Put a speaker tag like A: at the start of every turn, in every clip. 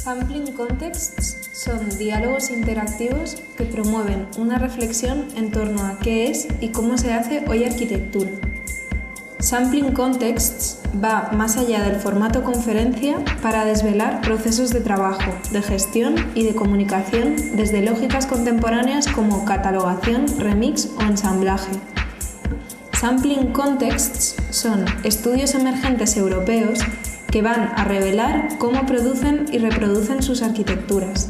A: Sampling Contexts son diálogos interactivos que promueven una reflexión en torno a qué es y cómo se hace hoy arquitectura. Sampling Contexts va más allá del formato conferencia para desvelar procesos de trabajo, de gestión y de comunicación desde lógicas contemporáneas como catalogación, remix o ensamblaje. Sampling Contexts son estudios emergentes europeos que van a revelar cómo producen y reproducen sus arquitecturas.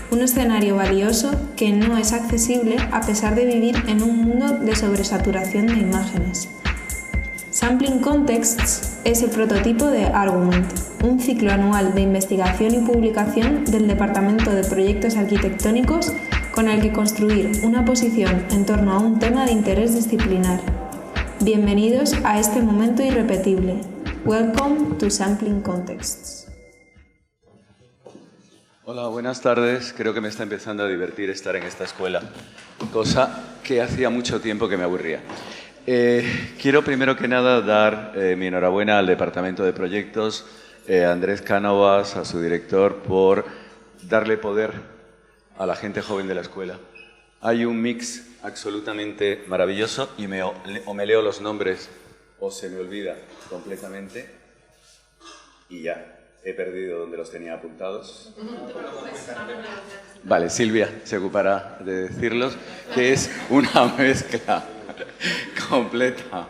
A: Un escenario valioso que no es accesible a pesar de vivir en un mundo de sobresaturación de imágenes. Sampling Contexts es el prototipo de Argument, un ciclo anual de investigación y publicación del Departamento de Proyectos Arquitectónicos con el que construir una posición en torno a un tema de interés disciplinar. Bienvenidos a este momento irrepetible. Welcome to Sampling Contexts.
B: Hola, buenas tardes. Creo que me está empezando a divertir estar en esta escuela, cosa que hacía mucho tiempo que me aburría. Quiero primero que nada dar mi enhorabuena al Departamento de Proyectos, a Andrés Cánovas, a su director, por darle poder a la gente joven de la escuela. Hay un mix absolutamente maravilloso y o me leo los nombres o se me olvida completamente y ya he perdido donde los tenía apuntados. Vale, Silvia se ocupará de decirlos, que es una mezcla completa.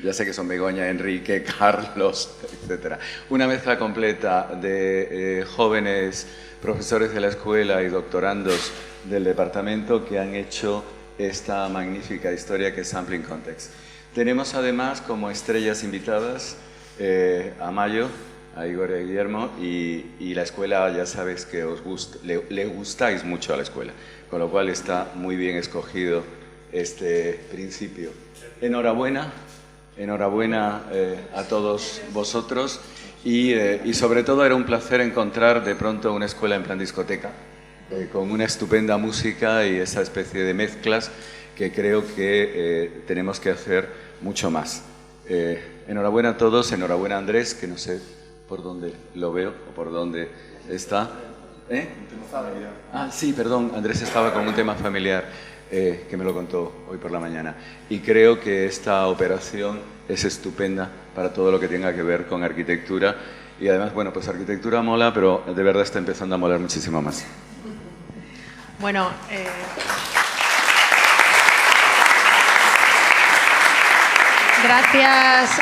B: Ya sé que son Begoña, Enrique, Carlos, etc. Una mezcla completa de jóvenes profesores de la escuela y doctorandos del departamento que han hecho esta magnífica historia que es Sampling Context. Tenemos además como estrellas invitadas a Mayo, a Igor y a Guillermo, y la escuela ya sabes que le gustáis mucho a la escuela, con lo cual está muy bien escogido este principio. Enhorabuena a todos vosotros y sobre todo era un placer encontrar de pronto una escuela en plan discoteca, con una estupenda música y esa especie de mezclas que creo que tenemos que hacer mucho más. Enhorabuena a todos, enhorabuena a Andrés, que no sé por dónde lo veo o por dónde está. Un tema familiar. Ah, sí, perdón, Andrés estaba con un tema familiar que me lo contó hoy por la mañana. Y creo que esta operación es estupenda para todo lo que tenga que ver con arquitectura. Y además, bueno, pues arquitectura mola, pero de verdad está empezando a molar muchísimo más.
C: Bueno,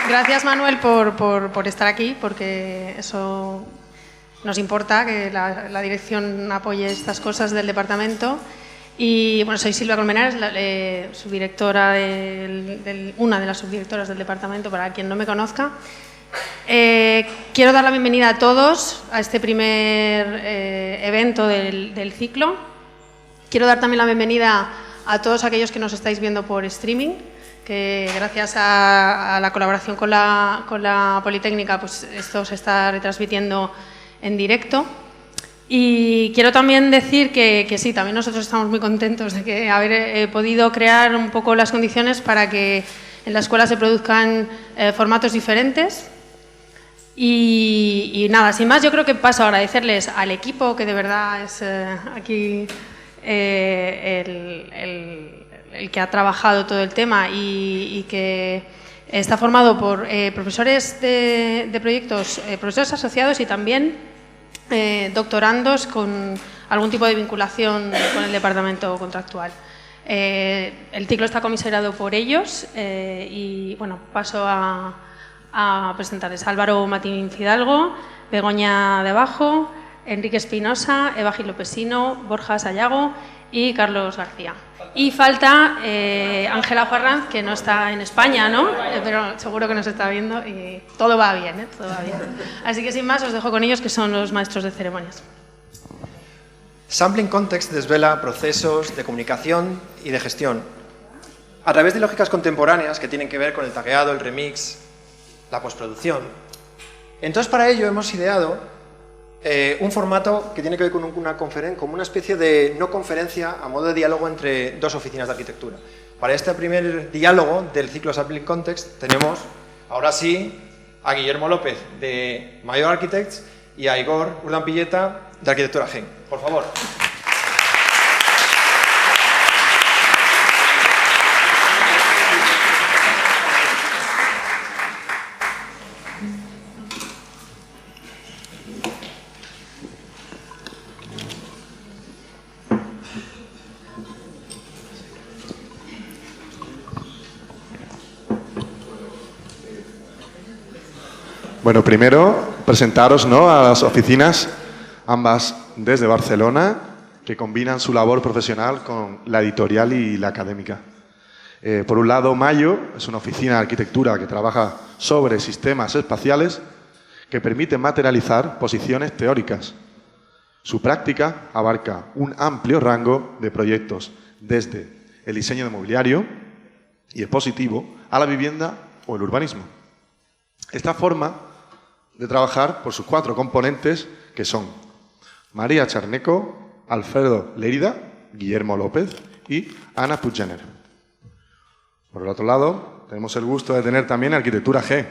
C: gracias Manuel por estar aquí, porque eso nos importa, que la dirección apoye estas cosas del departamento. Y bueno, soy Silvia Colmenares, subdirectora una de las subdirectoras del departamento, para quien no me conozca. Quiero dar la bienvenida a todos a este primer evento del ciclo. Quiero dar también la bienvenida a todos aquellos que nos estáis viendo por streaming, que gracias a la colaboración con la Politécnica, pues esto se está retransmitiendo en directo. Y quiero también decir que sí, también nosotros estamos muy contentos de haber podido crear un poco las condiciones para que en la escuela se produzcan formatos diferentes. Y nada, sin más, yo creo que paso a agradecerles al equipo, que de verdad es aquí el que ha trabajado todo el tema y que está formado por profesores de proyectos, profesores asociados y también doctorandos con algún tipo de vinculación con el departamento contractual. El ciclo está comisariado por ellos y bueno, paso a presentarles: Álvaro Matín Fidalgo, Begoña de Abajo, Enrique Espinosa, Eva Gil Lopesino, Borja Sayago y Carlos García. Y falta Ángela Farranz, que no está en España, ¿no? Pero seguro que nos está viendo y todo va bien, todo va bien. Así que sin más os dejo con ellos, que son los maestros de ceremonias.
D: Sampling Context desvela procesos de comunicación y de gestión a través de lógicas contemporáneas que tienen que ver con el tagueado, el remix, la postproducción. Entonces, para ello hemos ideado un formato que tiene que ver con una conferencia, como una especie de no conferencia a modo de diálogo entre dos oficinas de arquitectura. Para este primer diálogo del ciclo Sampling Context tenemos, ahora sí, a Guillermo López de Mayor Architects y a Igor Urdampilleta de Arquitectura G. Por favor.
E: Bueno, primero presentaros, ¿no?, a las oficinas, ambas desde Barcelona, que combinan su labor profesional con la editorial y la académica. Por un lado, Mayo es una oficina de arquitectura que trabaja sobre sistemas espaciales que permiten materializar posiciones teóricas. Su práctica abarca un amplio rango de proyectos, desde el diseño de mobiliario y expositivo a la vivienda o el urbanismo. Esta forma de trabajar por sus 4 componentes, que son María Charneco, Alfredo Lérida, Guillermo López y Ana Puiggener. Por el otro lado, tenemos el gusto de tener también Arquitectura G,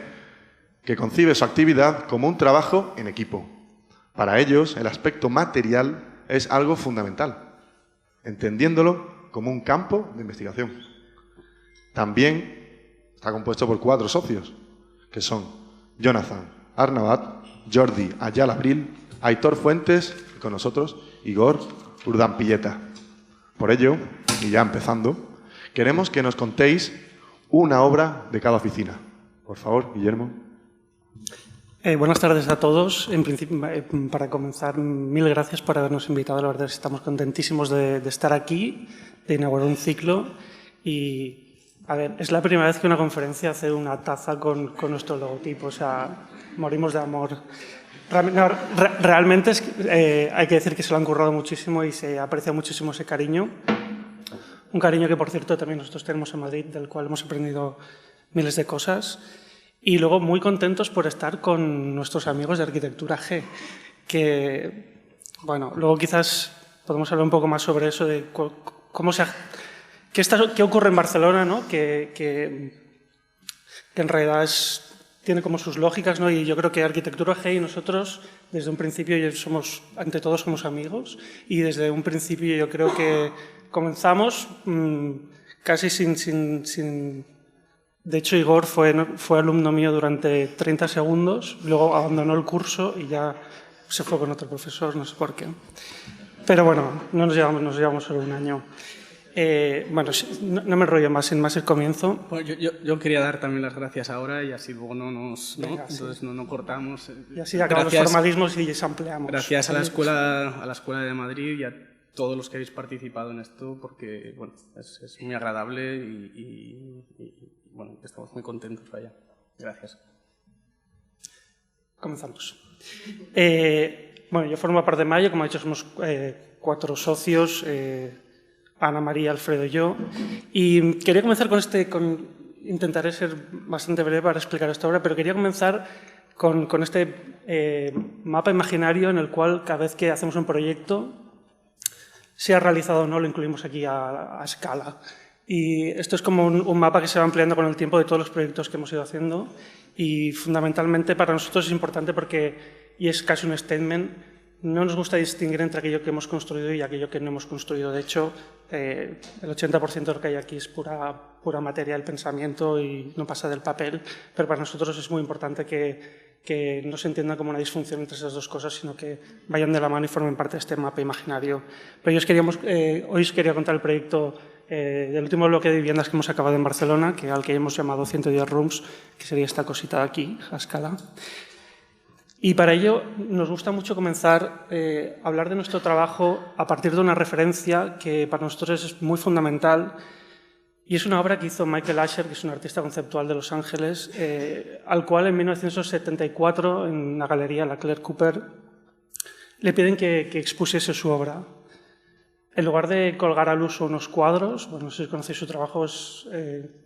E: que concibe su actividad como un trabajo en equipo. Para ellos, el aspecto material es algo fundamental, entendiéndolo como un campo de investigación. También está compuesto por 4 socios, que son Jonathan Arnabat, Jordi Ayala Abril, Aitor Fuentes y con nosotros Igor Urdampilleta. Por ello, y ya empezando, queremos que nos contéis una obra de cada oficina. Por favor, Guillermo.
F: Buenas tardes a todos. En principio, para comenzar, mil gracias por habernos invitado. La verdad es que estamos contentísimos de estar aquí, de inaugurar un ciclo y, a ver, es la primera vez que una conferencia hace una taza con nuestro logotipo, o sea, morimos de amor. Realmente hay que decir que se lo han currado muchísimo y se aprecia muchísimo ese cariño. Un cariño que, por cierto, también nosotros tenemos en Madrid, del cual hemos aprendido miles de cosas. Y luego muy contentos por estar con nuestros amigos de Arquitectura G, que, bueno, luego quizás podemos hablar un poco más sobre eso, de qué ocurre en Barcelona, ¿no? que en realidad tiene como sus lógicas, ¿no? Y yo creo que Arquitectura G y nosotros, desde un principio, ante todo somos amigos, y desde un principio yo creo que comenzamos casi sin... De hecho, Igor fue alumno mío durante 30 segundos, luego abandonó el curso y ya se fue con otro profesor, no sé por qué. Pero bueno, no nos llevamos solo un año. Bueno, no me enrollo más, sin más el comienzo.
G: Bueno, yo quería dar también las gracias ahora y así luego
F: Venga,
G: entonces
F: sí.
G: no cortamos.
F: Y así acabamos los formalismos y ampliamos.
G: Gracias a la Escuela de Madrid y a todos los que habéis participado en esto, porque bueno, es muy agradable y bueno, estamos muy contentos, vaya. Gracias.
F: Comenzamos. Bueno, yo formo parte de Mayo, como ha dicho, somos 4 socios, Ana, María, Alfredo y yo. Y quería comenzar intentaré ser bastante breve para explicar esta obra, pero quería comenzar con este mapa imaginario en el cual cada vez que hacemos un proyecto, sea realizado o no, lo incluimos aquí a escala. Y esto es como un mapa que se va ampliando con el tiempo de todos los proyectos que hemos ido haciendo y fundamentalmente para nosotros es importante porque, y es casi un statement, no nos gusta distinguir entre aquello que hemos construido y aquello que no hemos construido. De hecho, el 80% de lo que hay aquí es pura materia del pensamiento y no pasa del papel, pero para nosotros es muy importante que no se entienda como una disfunción entre esas dos cosas, sino que vayan de la mano y formen parte de este mapa imaginario. Pero hoy os quería contar el proyecto del último bloque de viviendas que hemos acabado en Barcelona, al que hemos llamado 110 Rooms, que sería esta cosita de aquí, a escala. Y para ello nos gusta mucho comenzar a hablar de nuestro trabajo a partir de una referencia que para nosotros es muy fundamental, y es una obra que hizo Michael Asher, que es un artista conceptual de Los Ángeles, al cual en 1974, en la galería La Claire Cooper, le piden que expusiese su obra. En lugar de colgar al uso unos cuadros, bueno, no sé si conocéis su trabajo,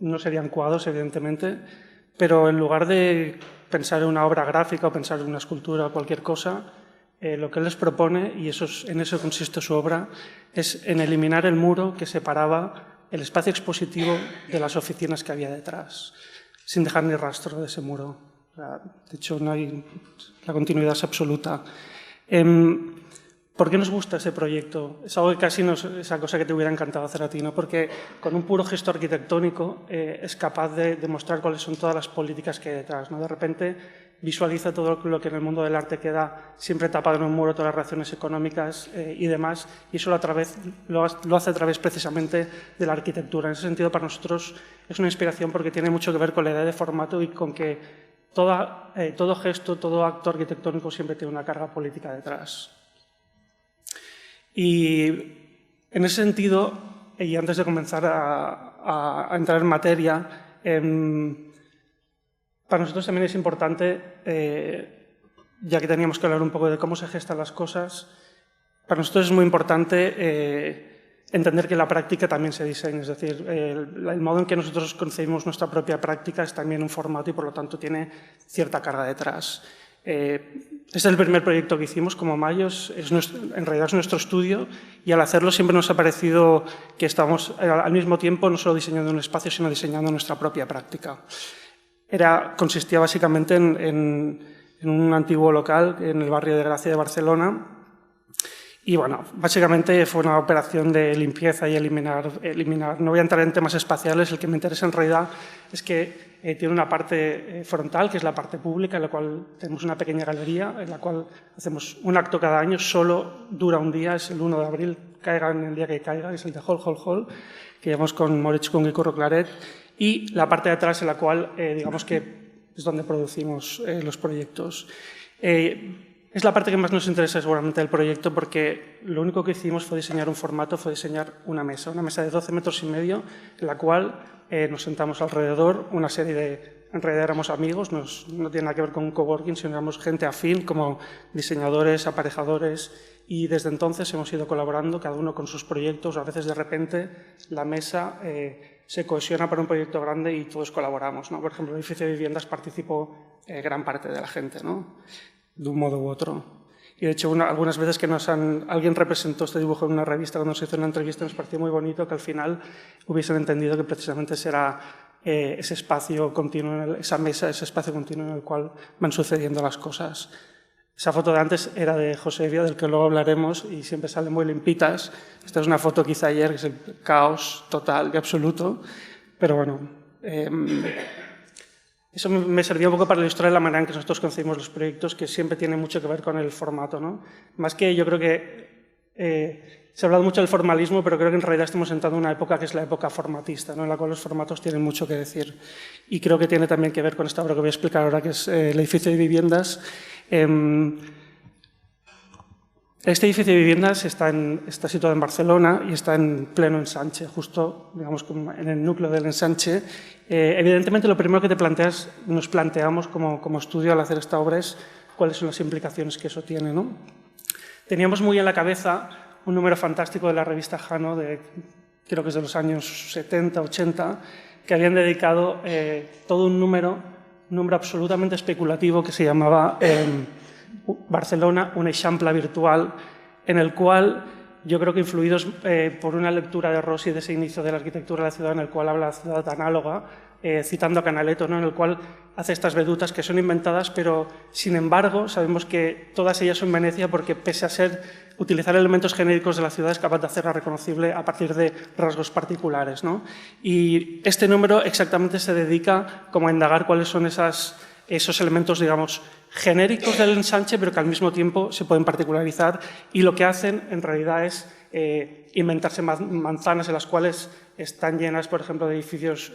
F: no serían cuadros, evidentemente, pero en lugar de pensar en una obra gráfica o pensar en una escultura o cualquier cosa, lo que él les propone, y en eso consiste su obra, es en eliminar el muro que separaba el espacio expositivo de las oficinas que había detrás, sin dejar ni rastro de ese muro. De hecho, la continuidad es absoluta. ¿Por qué nos gusta ese proyecto? Es algo que casi no es esa cosa que te hubiera encantado hacer a ti, ¿no? Porque con un puro gesto arquitectónico es capaz de demostrar cuáles son todas las políticas que hay detrás, ¿no? De repente visualiza todo lo que en el mundo del arte queda siempre tapado en un muro, todas las relaciones económicas y demás, y eso lo hace a través precisamente de la arquitectura. En ese sentido, para nosotros es una inspiración porque tiene mucho que ver con la idea de formato y con que todo gesto, todo acto arquitectónico siempre tiene una carga política detrás. Y en ese sentido, y antes de comenzar a entrar en materia, para nosotros también es importante, ya que teníamos que hablar un poco de cómo se gestan las cosas, para nosotros es muy importante entender que la práctica también se diseña, es decir, el modo en que nosotros concebimos nuestra propia práctica es también un formato y por lo tanto tiene cierta carga detrás. Este es el primer proyecto que hicimos como Mayo, en realidad es nuestro estudio y al hacerlo siempre nos ha parecido que estamos al mismo tiempo no solo diseñando un espacio sino diseñando nuestra propia práctica. Consistía básicamente en un antiguo local en el barrio de Gracia de Barcelona y bueno, básicamente fue una operación de limpieza y eliminar. No voy a entrar en temas espaciales, el que me interesa en realidad es que tiene una parte frontal, que es la parte pública, en la cual tenemos una pequeña galería, en la cual hacemos un acto cada año, solo dura un día, es el 1 de abril, caiga en el día que caiga, es el de Hall, que llevamos con Moritz Kung y Curro Claret, y la parte de atrás en la cual, digamos que es donde producimos los proyectos. Es la parte que más nos interesa seguramente del proyecto porque lo único que hicimos fue diseñar un formato, fue diseñar una mesa de 12 metros y medio en la cual nos sentamos alrededor, una serie de, en realidad éramos amigos, no tiene nada que ver con un coworking, sino éramos gente afín como diseñadores, aparejadores y desde entonces hemos ido colaborando cada uno con sus proyectos, a veces de repente la mesa se cohesiona para un proyecto grande y todos colaboramos, ¿no? Por ejemplo, en el edificio de viviendas participó gran parte de la gente, ¿no? De un modo u otro. Y de hecho, algunas veces que alguien representó este dibujo en una revista, cuando se hizo una entrevista, nos pareció muy bonito que al final hubiesen entendido que precisamente será ese espacio continuo, esa mesa, ese espacio continuo en el cual van sucediendo las cosas. Esa foto de antes era de Josefia, del que luego hablaremos, y siempre salen muy limpitas. Esta es una foto que hice ayer, que es el caos total y absoluto, pero bueno... Eso me servía un poco para ilustrar la manera en que nosotros concebimos los proyectos, que siempre tiene mucho que ver con el formato, ¿no? Más que yo creo que se ha hablado mucho del formalismo, pero creo que en realidad estamos entrando en una época que es la época formatista, ¿no? En la cual los formatos tienen mucho que decir. Y creo que tiene también que ver con esta obra que voy a explicar ahora, que es el edificio de viviendas. Este edificio de viviendas está situado en Barcelona y está en pleno ensanche, justo digamos, en el núcleo del ensanche. Evidentemente, lo primero que nos planteamos como estudio al hacer esta obra es cuáles son las implicaciones que eso tiene, ¿no? Teníamos muy en la cabeza un número fantástico de la revista Jano, creo que es de los años 70, 80, que habían dedicado todo un número absolutamente especulativo que se llamaba Barcelona, un eixample virtual, en el cual yo creo que influidos por una lectura de Rossi de ese inicio de la arquitectura de la ciudad, en el cual habla de la ciudad análoga, citando a Canaletto, ¿no? En el cual hace estas vedutas que son inventadas, pero sin embargo sabemos que todas ellas son Venecia porque pese a utilizar elementos genéricos de la ciudad es capaz de hacerla reconocible a partir de rasgos particulares, ¿no? Y este número exactamente se dedica como a indagar cuáles son esos elementos, digamos, genéricos del ensanche, pero que al mismo tiempo se pueden particularizar y lo que hacen en realidad es inventarse manzanas en las cuales están llenas, por ejemplo, de edificios.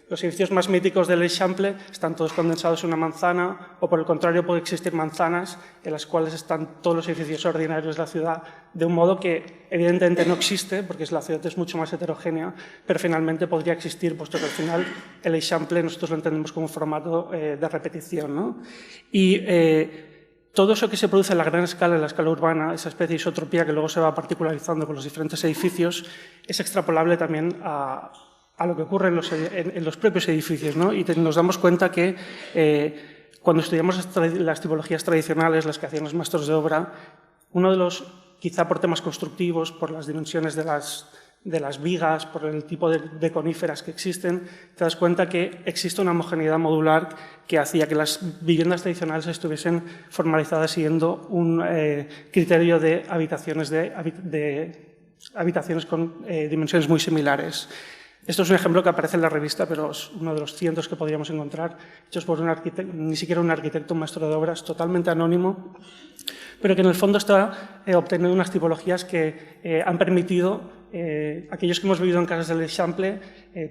F: Los edificios más míticos del Eixample están todos condensados en una manzana, o por el contrario puede existir manzanas en las cuales están todos los edificios ordinarios de la ciudad, de un modo que evidentemente no existe, porque la ciudad es mucho más heterogénea, pero finalmente podría existir, puesto que al final el Eixample nosotros lo entendemos como un formato de repetición, ¿no? Y todo eso que se produce en la gran escala, en la escala urbana, esa especie de isotropía que luego se va particularizando con los diferentes edificios, es extrapolable también a lo que ocurre en los propios edificios, ¿no? Y nos damos cuenta que cuando estudiamos las tipologías tradicionales, las que hacían los maestros de obra, uno de los, quizá por temas constructivos, por las dimensiones de las vigas, por el tipo de coníferas que existen, te das cuenta que existe una homogeneidad modular que hacía que las viviendas tradicionales estuviesen formalizadas siguiendo un criterio de habitaciones con dimensiones muy similares. Esto es un ejemplo que aparece en la revista, pero es uno de los cientos que podríamos encontrar, hechos por un arquitecto, ni siquiera un arquitecto, un maestro de obras, totalmente anónimo, pero que en el fondo está obteniendo unas tipologías que han permitido, aquellos que hemos vivido en casas del Eixample,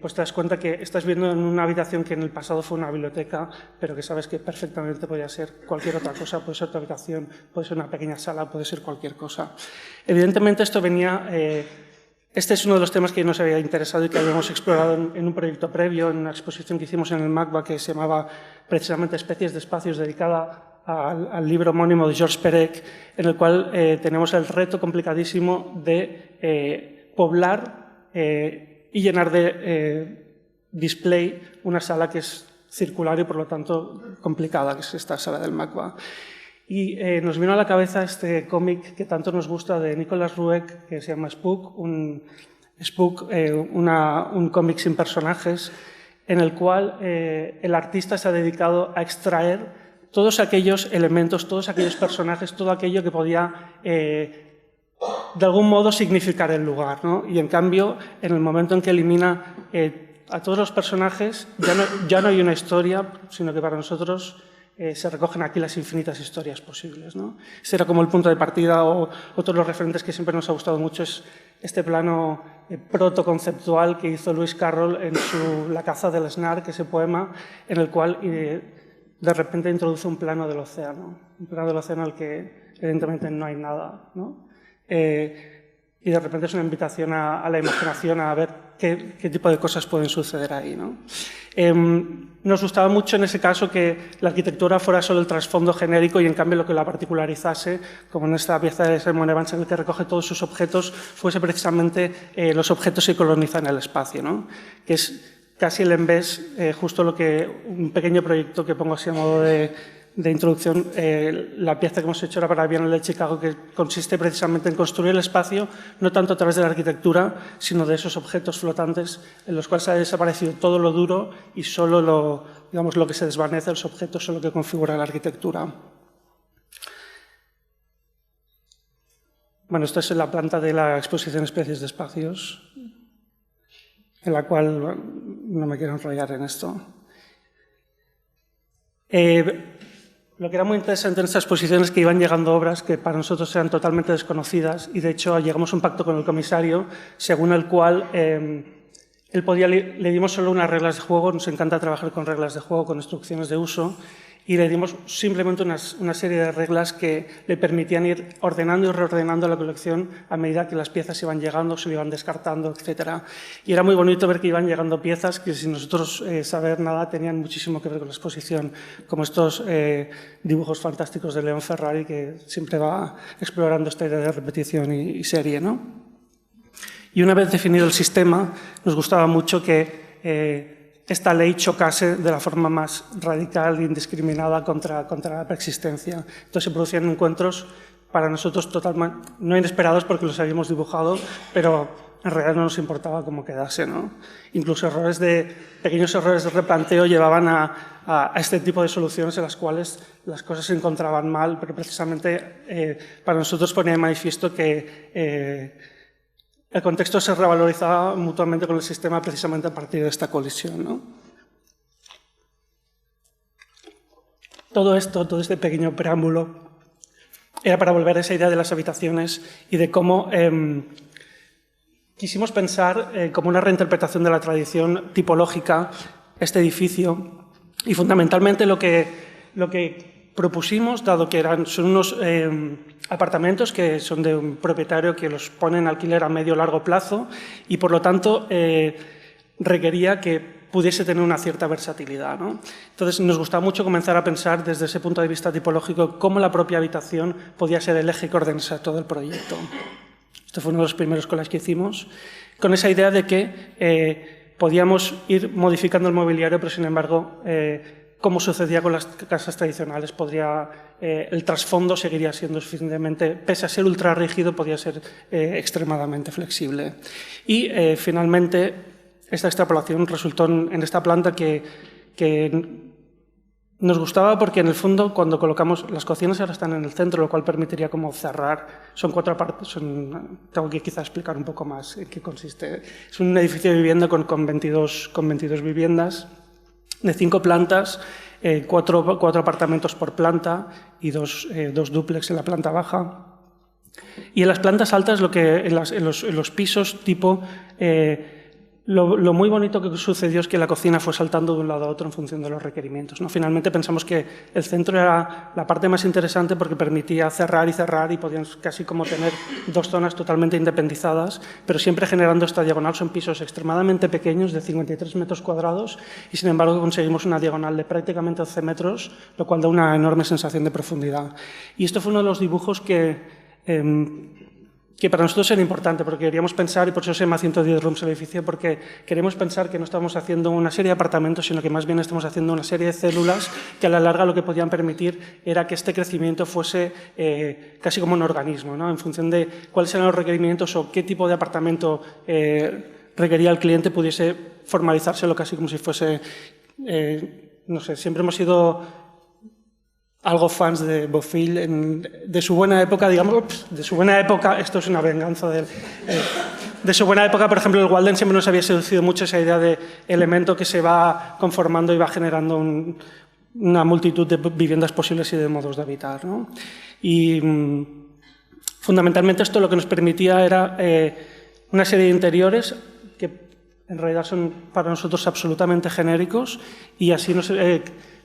F: pues te das cuenta que estás viendo en una habitación que en el pasado fue una biblioteca, pero que sabes que perfectamente podía ser cualquier otra cosa, puede ser tu habitación, puede ser una pequeña sala, puede ser cualquier cosa. Evidentemente esto venía... Este es uno de los temas que nos había interesado y que habíamos explorado en un proyecto previo, en una exposición que hicimos en el MACBA que se llamaba precisamente Especies de Espacios, dedicada al libro homónimo de Georges Perec, en el cual tenemos el reto complicadísimo de poblar y llenar de display una sala que es circular y por lo tanto complicada, que es esta sala del MACBA. Y nos vino a la cabeza este cómic que tanto nos gusta de Nicolas Rouek, que se llama Spook, un cómic sin personajes, en el cual el artista se ha dedicado a extraer todos aquellos elementos, todos aquellos personajes, todo aquello que podía de algún modo significar el lugar, ¿no? Y en cambio, en el momento en que elimina a todos los personajes, ya no hay una historia, sino que para nosotros se recogen aquí las infinitas historias posibles, ¿no? Ese era como el punto de partida, o otro de los referentes que siempre nos ha gustado mucho es este plano protoconceptual que hizo Lewis Carroll en La caza del Snark, ese poema, en el cual de repente introduce un plano del océano en el que evidentemente no hay nada, ¿no? Y de repente es una invitación a la imaginación, a ver qué tipo de cosas pueden suceder ahí, ¿no? Nos gustaba mucho en ese caso que la arquitectura fuera solo el trasfondo genérico y en cambio lo que la particularizase, como en esta pieza de Simon Evans en el que recoge todos sus objetos, fuese precisamente los objetos que colonizan el espacio, ¿no? Que es casi el envés, justo un pequeño proyecto que pongo así a modo de introducción, la pieza que hemos hecho ahora para la Bienal de Chicago, que consiste precisamente en construir el espacio, no tanto a través de la arquitectura, sino de esos objetos flotantes en los cuales ha desaparecido todo lo duro y solo lo que se desvanece, los objetos son lo que configura la arquitectura. Bueno, esto es la planta de la exposición Especies de Espacios, en la cual no me quiero enrollar en esto. Lo que era muy interesante en esta exposición es que iban llegando obras que para nosotros eran totalmente desconocidas y de hecho llegamos a un pacto con el comisario según el cual le dimos solo unas reglas de juego, nos encanta trabajar con reglas de juego, con instrucciones de uso, y le dimos simplemente una serie de reglas que le permitían ir ordenando y reordenando la colección a medida que las piezas iban llegando, se iban descartando, etc. Y era muy bonito ver que iban llegando piezas que sin nosotros saber nada tenían muchísimo que ver con la exposición, como estos dibujos fantásticos de León Ferrari, que siempre va explorando esta idea de repetición y serie, ¿no? Y una vez definido el sistema, nos gustaba mucho que esta ley chocase de la forma más radical e indiscriminada contra la preexistencia. Entonces se producían encuentros para nosotros totalmente, no inesperados porque los habíamos dibujado, pero en realidad no nos importaba cómo quedase, ¿no? Incluso pequeños errores de replanteo llevaban a este tipo de soluciones en las cuales las cosas se encontraban mal, pero precisamente para nosotros ponía de manifiesto que el contexto se revalorizaba mutuamente con el sistema precisamente a partir de esta colisión, ¿no? Todo este pequeño preámbulo era para volver a esa idea de las habitaciones y de cómo quisimos pensar como una reinterpretación de la tradición tipológica este edificio y fundamentalmente lo que propusimos, dado que son unos apartamentos que son de un propietario que los pone en alquiler a medio o largo plazo y por lo tanto requería que pudiese tener una cierta versatilidad, ¿no? Entonces nos gustaba mucho comenzar a pensar desde ese punto de vista tipológico cómo la propia habitación podía ser el eje que ordenase todo el proyecto. Este fue uno de los primeros collages que hicimos, con esa idea de que podíamos ir modificando el mobiliario, pero sin embargo como sucedía con las casas tradicionales, podría el trasfondo seguiría siendo suficientemente, pese a ser ultra rígido, podía ser extremadamente flexible. Y finalmente, esta extrapolación resultó en esta planta que nos gustaba porque en el fondo cuando colocamos, las cocinas ahora están en el centro, lo cual permitiría como cerrar, son 4 partes, tengo que quizá explicar un poco más en qué consiste. Es un edificio de vivienda con 22 viviendas de 5 plantas, 4 apartamentos por planta y 2 dúplex en la planta baja. Y en las plantas altas, en los pisos tipo... Lo muy bonito que sucedió es que la cocina fue saltando de un lado a otro en función de los requerimientos, ¿no? Finalmente pensamos que el centro era la parte más interesante porque permitía cerrar y podían casi como tener 2 zonas totalmente independizadas, pero siempre generando esta diagonal. Son pisos extremadamente pequeños, de 53 metros cuadrados, y sin embargo conseguimos una diagonal de prácticamente 11 metros, lo cual da una enorme sensación de profundidad. Y esto fue uno de los dibujos que para nosotros era importante, porque queríamos pensar, y por eso se llama 110 rooms el edificio, porque queremos pensar que no estamos haciendo una serie de apartamentos, sino que más bien estamos haciendo una serie de células que a la larga lo que podían permitir era que este crecimiento fuese casi como un organismo, ¿no? En función de cuáles eran los requerimientos o qué tipo de apartamento requería el cliente, pudiese formalizárselo casi como si fuese, no sé, siempre hemos sido algo fans de Bofill, de su buena época, digamos, de su buena época, esto es una venganza de su buena época, por ejemplo, el Walden siempre nos había seducido mucho esa idea de elemento que se va conformando y va generando una multitud de viviendas posibles y de modos de habitar, ¿no? Y fundamentalmente esto lo que nos permitía era una serie de interiores que en realidad son para nosotros absolutamente genéricos y así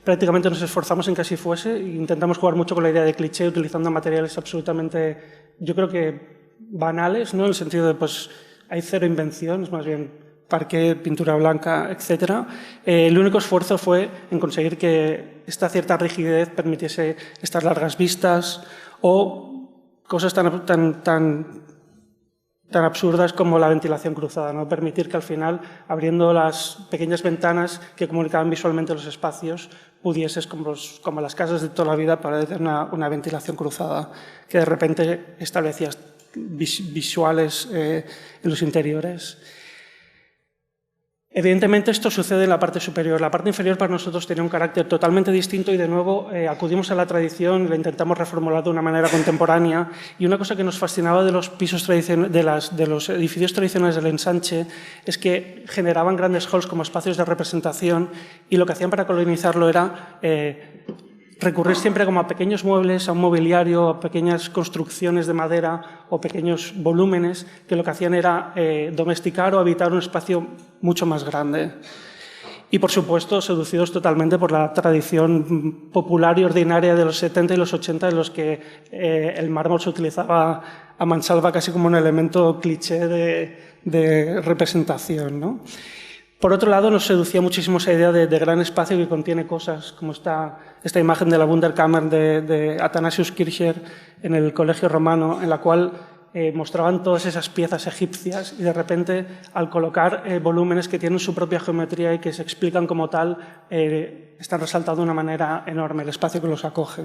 F: prácticamente nos esforzamos en que así fuese e intentamos jugar mucho con la idea de cliché utilizando materiales absolutamente, yo creo que banales, ¿no? En el sentido de, pues, hay cero invención, es más bien parqué, pintura blanca, etc. El único esfuerzo fue en conseguir que esta cierta rigidez permitiese estas largas vistas o cosas tan absurdas como la ventilación cruzada, ¿no? Permitir que al final, abriendo las pequeñas ventanas que comunicaban visualmente los espacios, pudieses, como las casas de toda la vida, para tener una ventilación cruzada, que de repente establecías visuales en los interiores. Evidentemente esto sucede en la parte superior. La parte inferior para nosotros tenía un carácter totalmente distinto y de nuevo acudimos a la tradición y la intentamos reformular de una manera contemporánea. Y una cosa que nos fascinaba de los pisos de los edificios tradicionales del ensanche es que generaban grandes halls como espacios de representación y lo que hacían para colonizarlo era recurrir siempre como a pequeños muebles, a un mobiliario, a pequeñas construcciones de madera o pequeños volúmenes que lo que hacían era domesticar o habitar un espacio mucho más grande. Y, por supuesto, seducidos totalmente por la tradición popular y ordinaria de los 70 y los 80, en los que el mármol se utilizaba a mansalva casi como un elemento cliché de representación, ¿no? Por otro lado, nos seducía muchísimo esa idea de gran espacio que contiene cosas, como esta imagen de la Wunderkammer de Athanasius Kircher en el Colegio Romano, en la cual mostraban todas esas piezas egipcias y de repente, al colocar volúmenes que tienen su propia geometría y que se explican como tal, están resaltando de una manera enorme el espacio que los acoge.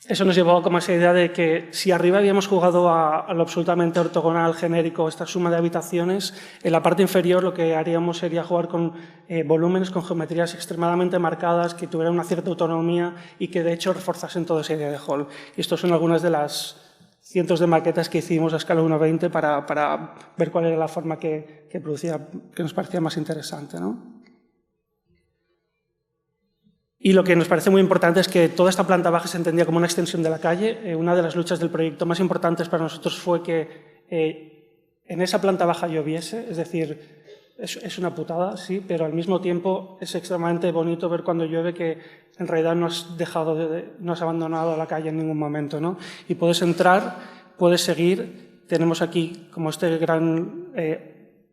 F: Eso nos llevó como a esa idea de que si arriba habíamos jugado a lo absolutamente ortogonal, genérico, esta suma de habitaciones, en la parte inferior lo que haríamos sería jugar con volúmenes, con geometrías extremadamente marcadas, que tuvieran una cierta autonomía y que de hecho reforzasen toda esa idea de hall. Y estos son algunas de las cientos de maquetas que hicimos a escala 1:20 para ver cuál era la forma que nos parecía más interesante, ¿no? Y lo que nos parece muy importante es que toda esta planta baja se entendía como una extensión de la calle. Una de las luchas del proyecto más importantes para nosotros fue que en esa planta baja lloviese, es decir, es una putada, sí, pero al mismo tiempo es extremadamente bonito ver cuando llueve que en realidad no has abandonado la calle en ningún momento, ¿no? Y puedes entrar, puedes seguir. Tenemos aquí como este gran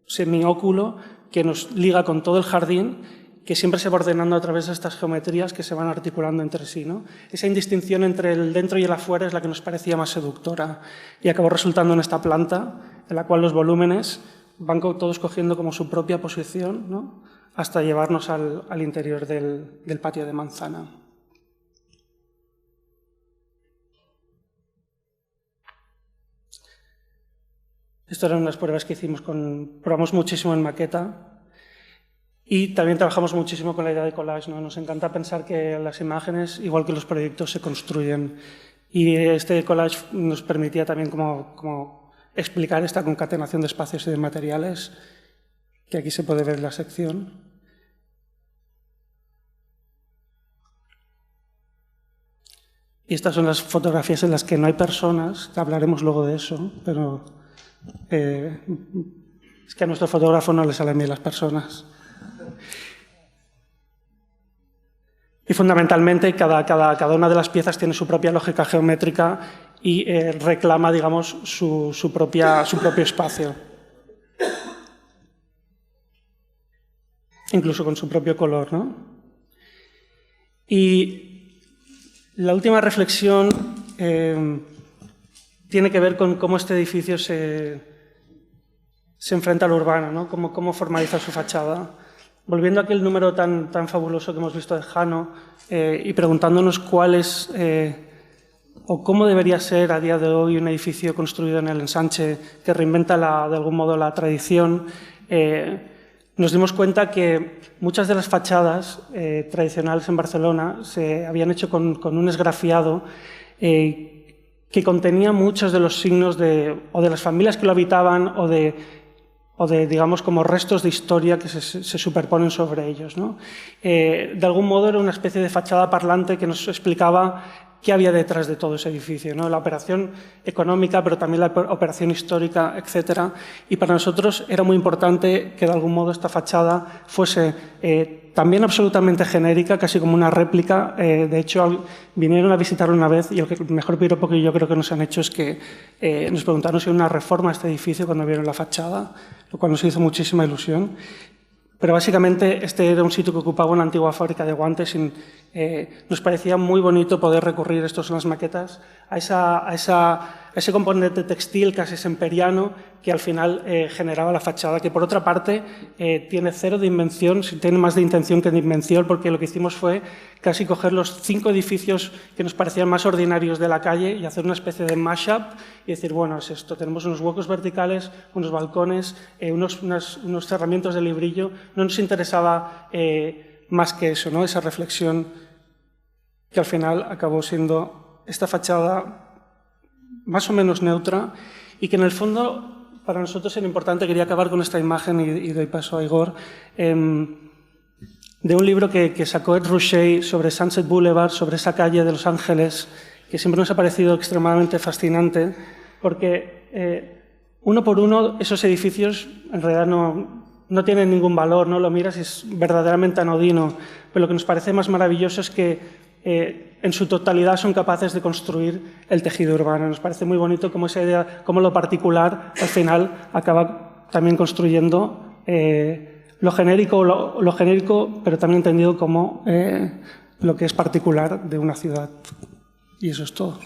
F: semióculo que nos liga con todo el jardín, que siempre se va ordenando a través de estas geometrías que se van articulando entre sí, ¿no? Esa indistinción entre el dentro y el afuera es la que nos parecía más seductora y acabó resultando en esta planta en la cual los volúmenes van todos cogiendo como su propia posición, ¿no? Hasta llevarnos al interior del patio de manzana. Esto eran unas pruebas que hicimos probamos muchísimo en maqueta y también trabajamos muchísimo con la idea de collage, ¿no? Nos encanta pensar que las imágenes, igual que los proyectos, se construyen. Y este collage nos permitía también como explicar esta concatenación de espacios y de materiales, que aquí se puede ver en la sección. Y estas son las fotografías en las que no hay personas, que hablaremos luego de eso, pero es que a nuestro fotógrafo no le salen bien las personas. Y fundamentalmente cada una de las piezas tiene su propia lógica geométrica y reclama, digamos, su propio espacio. Incluso con su propio color, ¿no? Y la última reflexión tiene que ver con cómo este edificio se enfrenta al urbano, ¿no? Cómo formaliza su fachada. Volviendo a aquel número tan fabuloso que hemos visto de Jano y preguntándonos cuál es o cómo debería ser a día de hoy un edificio construido en el ensanche que reinventa de algún modo la tradición, nos dimos cuenta que muchas de las fachadas tradicionales en Barcelona se habían hecho con un esgrafiado que contenía muchos de los signos o de las familias que lo habitaban o de digamos, como restos de historia que se superponen sobre ellos, ¿no? De algún modo era una especie de fachada parlante que nos explicaba qué había detrás de todo ese edificio, ¿no? La operación económica, pero también la operación histórica, etc. Y para nosotros era muy importante que de algún modo esta fachada fuese también absolutamente genérica, casi como una réplica. De hecho, vinieron a visitarlo una vez y el mejor piropo que yo creo que nos han hecho es que nos preguntaron si era una reforma a este edificio cuando vieron la fachada, lo cual nos hizo muchísima ilusión. Pero básicamente este era un sitio que ocupaba una antigua fábrica de guantes y nos parecía muy bonito poder recurrir, estos son las maquetas, a ese componente textil casi semperiano que al final generaba la fachada, que por otra parte tiene cero de invención, tiene más de intención que de invención, porque lo que hicimos fue casi coger los 5 edificios que nos parecían más ordinarios de la calle y hacer una especie de mashup y decir, bueno, es esto, tenemos unos huecos verticales, unos balcones, unos cerramientos de librillo. No nos interesaba más que eso, ¿no? Esa reflexión que al final acabó siendo esta fachada más o menos neutra y que en el fondo para nosotros era importante. Quería acabar con esta imagen y doy paso a Igor, de un libro que sacó Ed Ruscha sobre Sunset Boulevard, sobre esa calle de Los Ángeles, que siempre nos ha parecido extremadamente fascinante, porque uno por uno esos edificios en realidad no tienen ningún valor, no lo miras y es verdaderamente anodino, pero lo que nos parece más maravilloso es que en su totalidad son capaces de construir el tejido urbano. Nos parece muy bonito cómo esa idea, cómo lo particular al final acaba también construyendo lo genérico, pero también entendido como lo que es particular de una ciudad. Y eso es todo.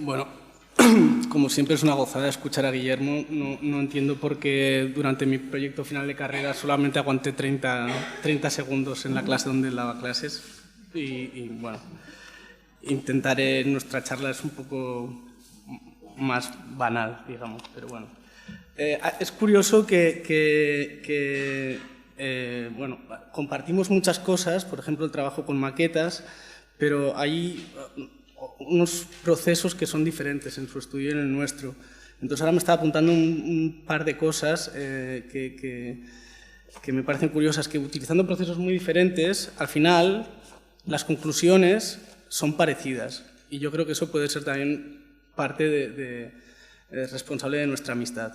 G: Bueno, como siempre es una gozada escuchar a Guillermo. No entiendo por qué durante mi proyecto final de carrera solamente aguanté 30 segundos en la clase donde él daba clases. Y bueno, intentaré, nuestra charla es un poco más banal, digamos, pero bueno. Es curioso que bueno, compartimos muchas cosas, por ejemplo el trabajo con maquetas, pero hay unos procesos que son diferentes en su estudio y en el nuestro. Entonces ahora me estaba apuntando un par de cosas que me parecen curiosas, que utilizando procesos muy diferentes, al final las conclusiones son parecidas. Y yo creo que eso puede ser también parte de responsable de nuestra amistad.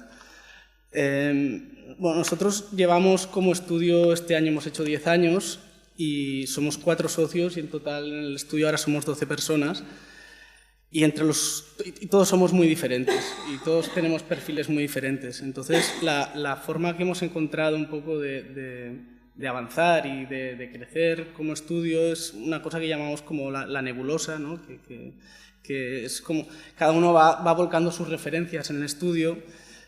G: Bueno, nosotros llevamos como estudio, este año hemos hecho 10 años, y somos 4 socios y en total en el estudio ahora somos 12 personas y todos somos muy diferentes y todos tenemos perfiles muy diferentes. Entonces la forma que hemos encontrado un poco de avanzar y de crecer como estudio es una cosa que llamamos como la nebulosa, ¿no? que es como cada uno va volcando sus referencias en el estudio,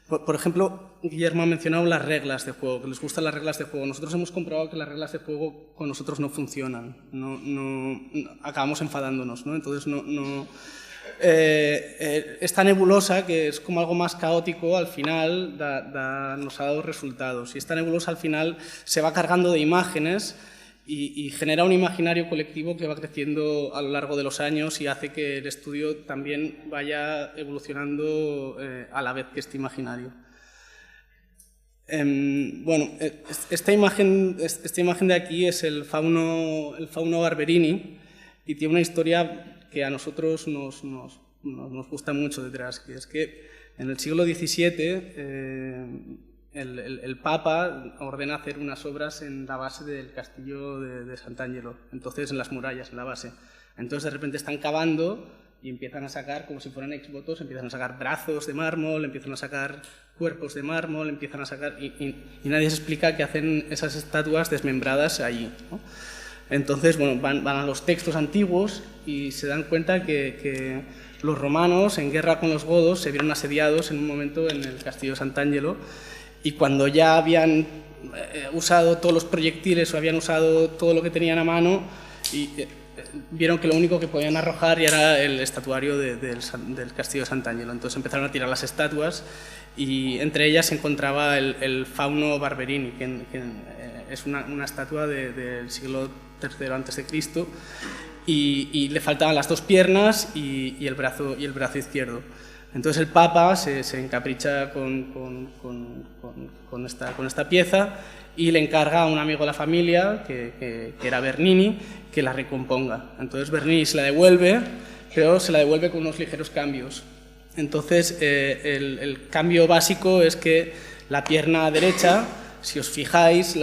G: Por ejemplo, Guillermo ha mencionado las reglas de juego, que les gustan las reglas de juego. Nosotros hemos comprobado que las reglas de juego con nosotros no funcionan, acabamos enfadándonos, ¿no? Entonces, esta nebulosa, que es como algo más caótico, al final nos ha dado resultados. Y esta nebulosa al final se va cargando de imágenes y genera un imaginario colectivo que va creciendo a lo largo de los años y hace que el estudio también vaya evolucionando a la vez que este imaginario. Bueno, esta imagen de aquí es el fauno Barberini y tiene una historia que a nosotros nos gusta mucho detrás, que es que en el siglo XVII el Papa ordena hacer unas obras en la base del castillo de Sant'Angelo, entonces en las murallas, en la base. Entonces de repente están cavando y empiezan a sacar, como si fueran exvotos, empiezan a sacar brazos de mármol, empiezan a sacar cuerpos de mármol, empiezan a sacar... Y nadie se explica qué hacen esas estatuas desmembradas allí, ¿no? Entonces, bueno, van a los textos antiguos y se dan cuenta que los romanos, en guerra con los godos, se vieron asediados en un momento en el castillo de Sant'Angelo, y cuando ya habían usado todos los proyectiles o habían usado todo lo que tenían a mano, vieron que lo único que podían arrojar ya era el estatuario del castillo de Sant'Angelo. Entonces empezaron a tirar las estatuas y entre ellas se encontraba el fauno Barberini, que es una estatua del siglo III a.C. y le faltaban las dos piernas y el brazo izquierdo. Entonces el Papa se encapricha con esta pieza y le encarga a un amigo de la familia, que era Bernini, que la recomponga. Entonces Bernini se la devuelve, pero se la devuelve con unos ligeros cambios. Entonces el cambio básico es que la pierna derecha, si os fijáis,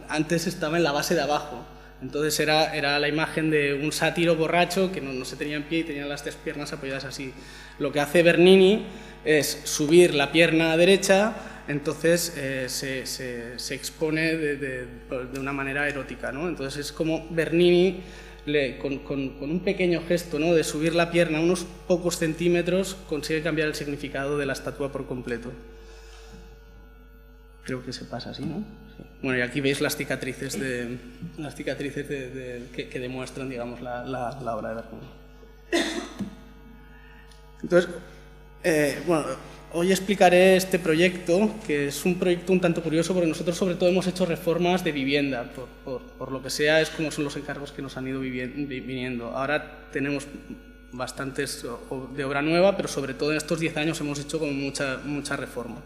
G: antes estaba en la base de abajo. Entonces era la imagen de un sátiro borracho que no se tenía en pie y tenía las tres piernas apoyadas así. Lo que hace Bernini es subir la pierna derecha, entonces se expone de una manera erótica, ¿no? Entonces es como Bernini, con un pequeño gesto, ¿no?, de subir la pierna unos pocos centímetros, consigue cambiar el significado de la estatua por completo. Creo que se pasa así, ¿no? Sí. Bueno, y aquí veis las cicatrices que demuestran, digamos, la obra de Bernini. Entonces, bueno, hoy explicaré este proyecto, que es un proyecto un tanto curioso porque nosotros sobre todo hemos hecho reformas de vivienda, por lo que sea es como son los encargos que nos han ido viniendo. Ahora tenemos bastantes de obra nueva, pero sobre todo en estos 10 años hemos hecho como mucha reforma.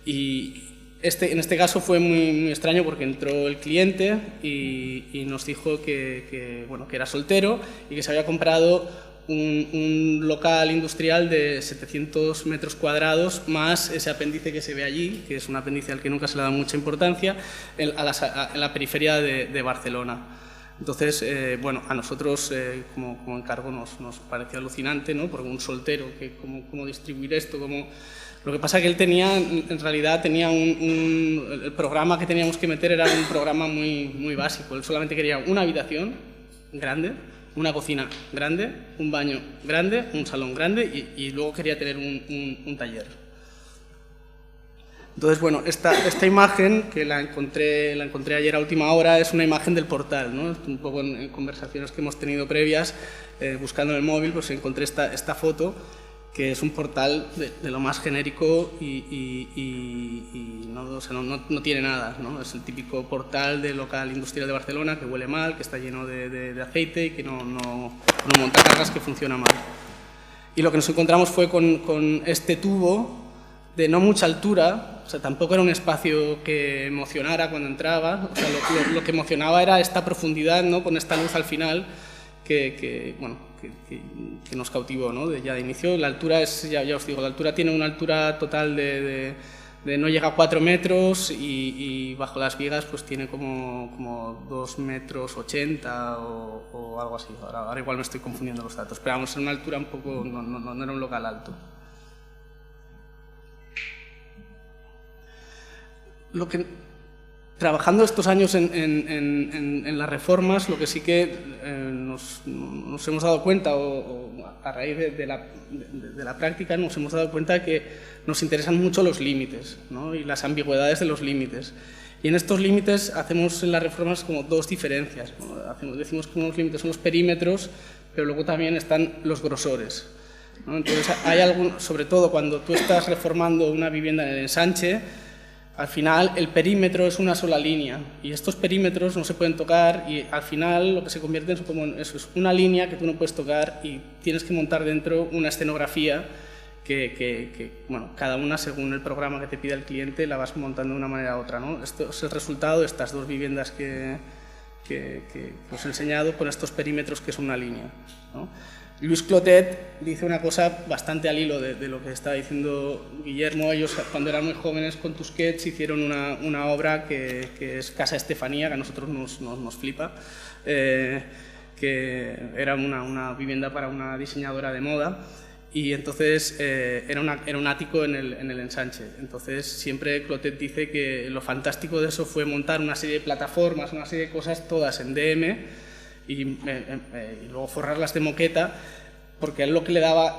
G: Y en este caso fue muy extraño porque entró el cliente y nos dijo que era soltero y que se había comprado un local industrial de 700 metros cuadrados más ese apéndice que se ve allí, que es un apéndice al que nunca se le da mucha importancia, en la periferia de Barcelona. Entonces, bueno, a nosotros como encargo nos pareció alucinante, ¿no? Porque un soltero, ¿cómo distribuir esto? Lo que pasa es que él en realidad tenía el programa que teníamos que meter era un programa muy básico. Él solamente quería una habitación grande, una cocina grande, un baño grande, un salón grande y luego quería tener un taller. Entonces, bueno, esta imagen que la encontré ayer a última hora es una imagen del portal, ¿no? Un poco en conversaciones que hemos tenido previas, buscando en el móvil, pues encontré esta foto, que es un portal de lo más genérico y no tiene nada, ¿no? Es el típico portal de local industrial de Barcelona que huele mal, que está lleno de aceite y que no montacargas, que funciona mal. Y lo que nos encontramos fue con este tubo de no mucha altura, o sea, tampoco era un espacio que emocionara cuando entraba, o sea, lo que emocionaba era esta profundidad, ¿no?, con esta luz al final que nos cautivó, ¿no?, ya de inicio. La altura ya os digo, la altura tiene una altura total de no llega a 4 metros y bajo las vigas pues tiene como 2,80 metros o algo así. Ahora igual me estoy confundiendo los datos, pero vamos, en una altura un poco, no era un local alto. trabajando estos años en las reformas, lo que sí que nos hemos dado cuenta, o a raíz de la práctica, nos hemos dado cuenta que nos interesan mucho los límites, ¿no? Y las ambigüedades de los límites. Y en estos límites hacemos en las reformas como dos diferencias, ¿no? Decimos que unos límites son los perímetros, pero luego también están los grosores, ¿no? Entonces, sobre todo cuando tú estás reformando una vivienda en el ensanche, al final el perímetro es una sola línea y estos perímetros no se pueden tocar y al final lo que se convierte es como eso, es una línea que tú no puedes tocar y tienes que montar dentro una escenografía que bueno, cada una según el programa que te pide el cliente la vas montando de una manera u otra, ¿no? Esto es el resultado de estas dos viviendas que os he enseñado con estos perímetros que es una línea, ¿no? Louis Clotet dice una cosa bastante al hilo de lo que está diciendo Guillermo. Ellos, cuando eran muy jóvenes, con Tusquets hicieron una obra que es Casa Estefanía, que a nosotros nos flipa, que era una vivienda para una diseñadora de moda, y entonces era un ático en el ensanche. Entonces siempre Clotet dice que lo fantástico de eso fue montar una serie de plataformas, una serie de cosas todas en DM, y luego forrarlas de moqueta, porque a él lo que le daba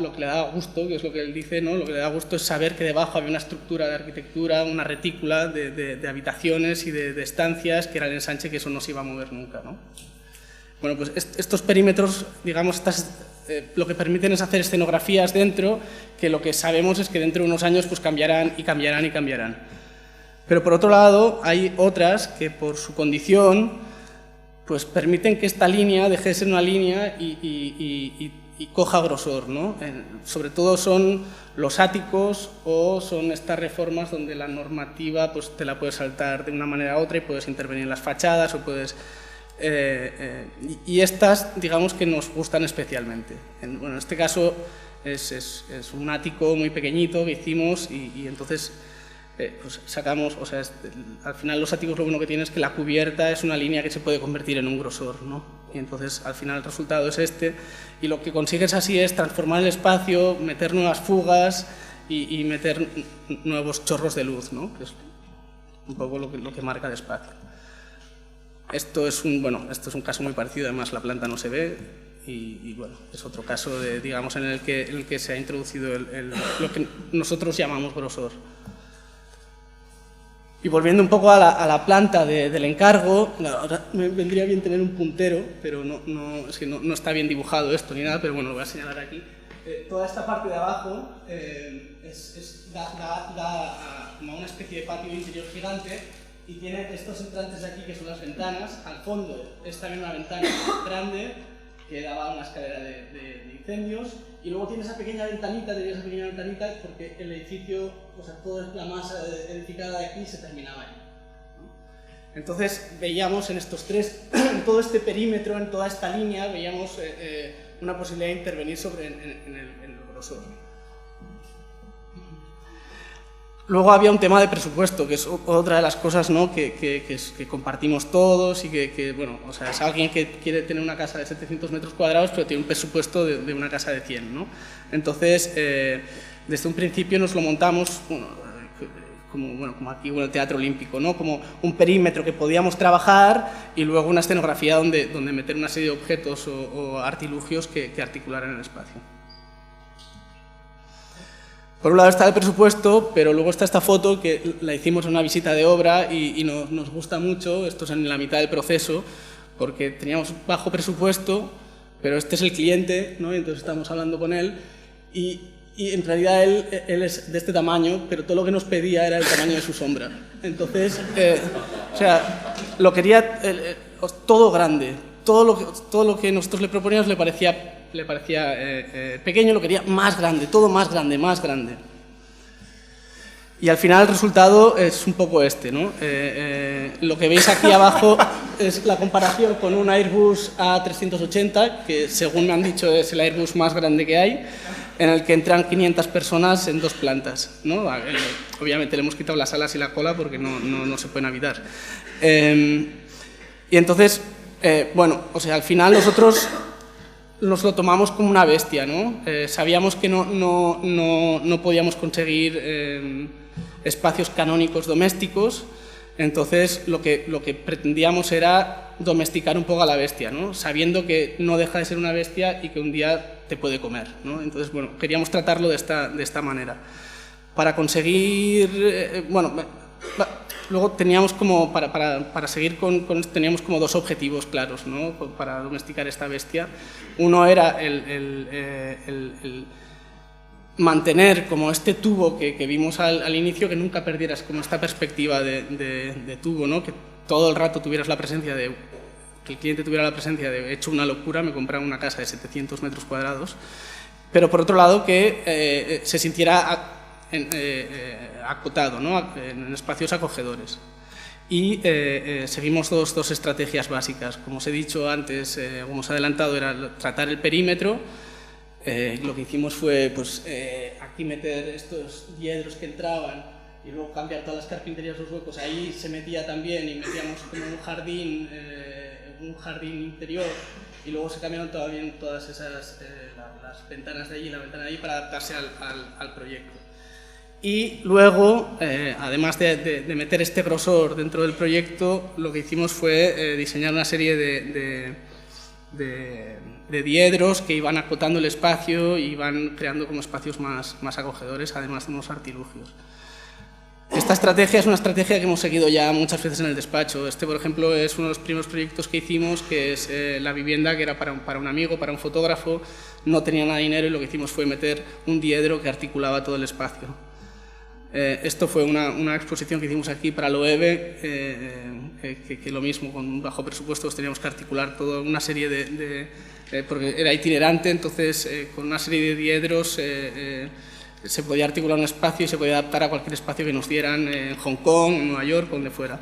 G: gusto, que es lo que él dice, ¿no? Lo que le da gusto es saber que debajo había una estructura de arquitectura, una retícula de habitaciones y de estancias, que era el ensanche, que eso no se iba a mover nunca, ¿no? Bueno, pues estos perímetros, digamos, lo que permiten es hacer escenografías dentro, que lo que sabemos es que dentro de unos años pues cambiarán y cambiarán y cambiarán. Pero por otro lado, hay otras que por su condición pues permiten que esta línea deje de ser una línea y coja grosor, ¿no? Sobre todo son los áticos o son estas reformas donde la normativa pues te la puedes saltar de una manera u otra y puedes intervenir en las fachadas o puedes... y estas, digamos que nos gustan especialmente. En este caso es un ático muy pequeñito que hicimos y entonces... pues sacamos, o sea, al final los áticos lo bueno que tiene es que la cubierta es una línea que se puede convertir en un grosor, ¿no? Y entonces al final el resultado es este, y lo que consigues así es transformar el espacio, meter nuevas fugas y meter nuevos chorros de luz, ¿no? Que es un poco lo que marca el espacio. Esto es un caso muy parecido, además la planta no se ve y bueno, es otro caso digamos, en el que se ha introducido lo que nosotros llamamos grosor. Y volviendo un poco a la planta del encargo, ahora me vendría bien tener un puntero, pero es que no está bien dibujado esto ni nada, pero bueno, lo voy a señalar aquí. Toda esta parte de abajo da como una especie de patio interior gigante y tiene estos entrantes de aquí que son las ventanas. Al fondo es también una ventana grande que daba a una escalera de incendios, y luego tiene esa pequeña ventanita, porque el edificio, o sea, toda la masa edificada de aquí se terminaba ahí, ¿no? Entonces veíamos en estos tres, en todo este perímetro, en toda esta línea, veíamos una posibilidad de intervenir en el grosor. Luego había un tema de presupuesto, que es otra de las cosas, ¿no? que compartimos todos y bueno, o sea, es alguien que quiere tener una casa de 700 metros cuadrados, pero tiene un presupuesto de una casa de 100, ¿no? Entonces, desde un principio nos lo montamos, como aquí en el Teatro Olímpico, ¿no? Como un perímetro que podíamos trabajar y luego una escenografía donde meter una serie de objetos o artilugios que articularan el espacio. Por un lado está el presupuesto, pero luego está esta foto que la hicimos en una visita de obra y nos gusta mucho. Esto es en la mitad del proceso, porque teníamos bajo presupuesto, pero este es el cliente, ¿no? Y entonces estamos hablando con él y en realidad él es de este tamaño, pero todo lo que nos pedía era el tamaño de su sombra. Entonces, o sea, lo quería todo grande. Todo lo que nosotros le proponíamos le parecía pequeño, lo quería más grande, todo más grande, más grande. Y al final el resultado es un poco este, ¿no? Lo que veis aquí abajo es la comparación con un Airbus A380, que según me han dicho es el Airbus más grande que hay, en el que entran 500 personas en 2 plantas, ¿no? Obviamente le hemos quitado las alas y la cola porque no se pueden habitar. Y entonces, bueno, o sea, al final nosotros nos lo tomamos como una bestia, ¿no? Sabíamos que no podíamos conseguir espacios canónicos domésticos, Entonces, lo que pretendíamos era domesticar un poco a la bestia, ¿no? Sabiendo que no deja de ser una bestia y que un día te puede comer, ¿no? Entonces, bueno, queríamos tratarlo de esta manera. Para conseguir, luego teníamos como, para seguir con esto, teníamos como dos objetivos claros, ¿no? Para domesticar esta bestia. Uno era el mantener como este tubo que vimos al inicio, que nunca perdieras como esta perspectiva de tubo, ¿no? Que todo el rato tuvieras la presencia de, que el cliente tuviera la presencia de, he hecho una locura, me compraba una casa de 700 metros cuadrados, pero por otro lado que se sintiera acotado, ¿no? En espacios acogedores. Y seguimos dos estrategias básicas. Como os he dicho antes, como os he adelantado, era tratar el perímetro. Lo que hicimos fue pues, aquí meter estos diedros que entraban y luego cambiar todas las carpinterías, los huecos. Ahí se metía también y metíamos como un jardín interior, y luego se cambiaron también todas esas las ventanas de allí y la ventana de allí para adaptarse al proyecto. Y luego, además de meter este grosor dentro del proyecto, lo que hicimos fue diseñar una serie de diedros que iban acotando el espacio y iban creando como espacios más acogedores, además de unos artilugios. Esta estrategia es una estrategia que hemos seguido ya muchas veces en el despacho. Este, por ejemplo, es uno de los primeros proyectos que hicimos, que es la vivienda, que era para un amigo, para un fotógrafo. No tenía nada de dinero y lo que hicimos fue meter un diedro que articulaba todo el espacio. Esto fue una exposición que hicimos aquí para Loewe, que lo mismo, con un bajo presupuesto teníamos que articular toda una serie porque era itinerante, entonces con una serie de diedros se podía articular un espacio y se podía adaptar a cualquier espacio que nos dieran en Hong Kong, en Nueva York, donde fuera.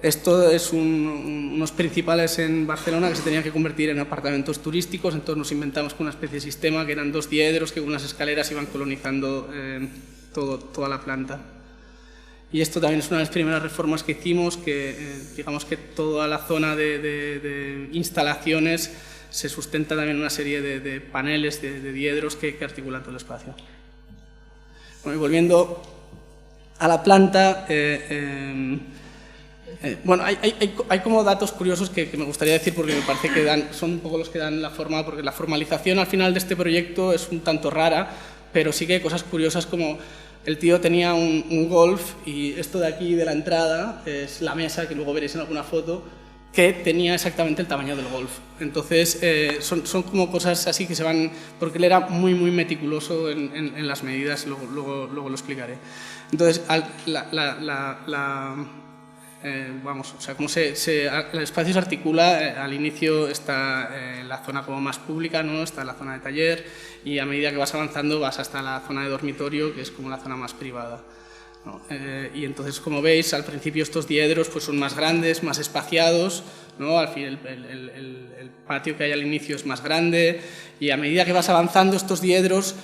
G: Esto es unos principales en Barcelona que se tenían que convertir en apartamentos turísticos, entonces nos inventamos una especie de sistema que eran dos diedros que con unas escaleras iban colonizando toda la planta. Y esto también es una de las primeras reformas que hicimos, que digamos que toda la zona de instalaciones se sustenta también en una serie de paneles, de diedros que articulan todo el espacio. Bueno, y volviendo a la planta, bueno, hay como datos curiosos que me gustaría decir, porque me parece que son un poco los que dan la forma, porque la formalización al final de este proyecto es un tanto rara, pero sí que hay cosas curiosas como el tío tenía un golf, y esto de aquí de la entrada es la mesa, que luego veréis en alguna foto, que tenía exactamente el tamaño del golf. Entonces son como cosas así que se van, porque él era muy los en las medidas, luego lo explicaré. Entonces vamos, o sea, como el espacio se articula, al inicio está la zona como más pública, ¿no? Está la zona de taller, y a medida que vas avanzando vas hasta la zona de dormitorio, que es como la zona más privada, ¿no? Y entonces, como veis, al principio estos diedros pues, son más grandes, más espaciados, ¿no? Al fin, el patio que hay al inicio es más grande, y a medida que vas avanzando estos diedros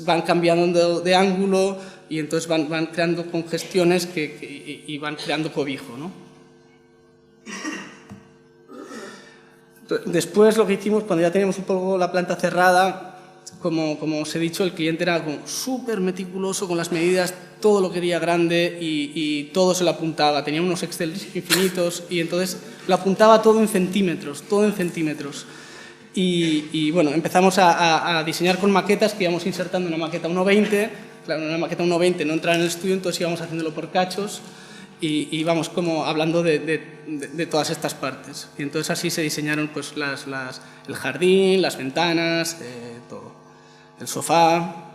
G: van cambiando de ángulo, y entonces van creando congestiones y van creando cobijo, ¿no? Después lo que hicimos, cuando ya teníamos un poco la planta cerrada, como os he dicho, el cliente era súper meticuloso con las medidas, todo lo quería grande y todo se lo apuntaba. Tenía unos Excel infinitos y entonces lo apuntaba todo en centímetros, Y bueno, empezamos a diseñar con maquetas, que íbamos insertando una maqueta 1.20. Claro, una maqueta 1.20 no entraba en el estudio, entonces íbamos haciéndolo por cachos y íbamos como hablando de todas estas partes. Y entonces así se diseñaron pues, el jardín, las ventanas, todo, el sofá.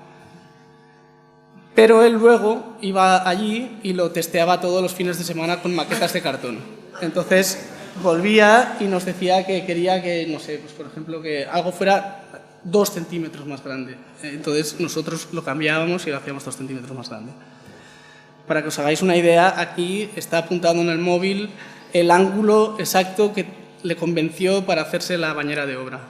G: Pero él luego iba allí y lo testeaba todos los fines de semana con maquetas de cartón. Entonces volvía y nos decía que quería que, no sé, pues por ejemplo, que algo fuera 2 centímetros más grande. Entonces nosotros lo cambiábamos y lo hacíamos 2 centímetros más grande. Para que os hagáis una idea, aquí está apuntando en el móvil el ángulo exacto que le convenció para hacerse la bañera de obra.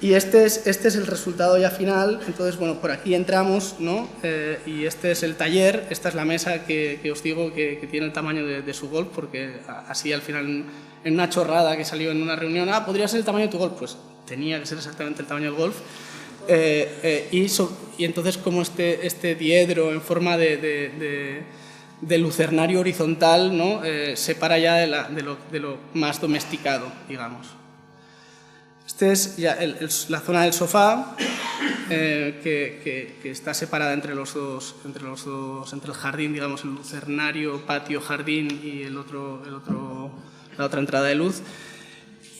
G: Y este es el resultado ya final. Entonces, bueno, por aquí entramos, ¿no? Y este es el taller, esta es la mesa que os digo que tiene el tamaño de su golf, porque así al final, en una chorrada que salió en una reunión, podría ser el tamaño de tu golf, pues tenía que ser exactamente el tamaño del golf. Y entonces como este diedro en forma de lucernario horizontal, ¿no? Separa ya de lo más domesticado, digamos. Esta es ya la zona del sofá, que está separada entre el jardín, digamos, el lucernario, patio, jardín y la otra entrada de luz.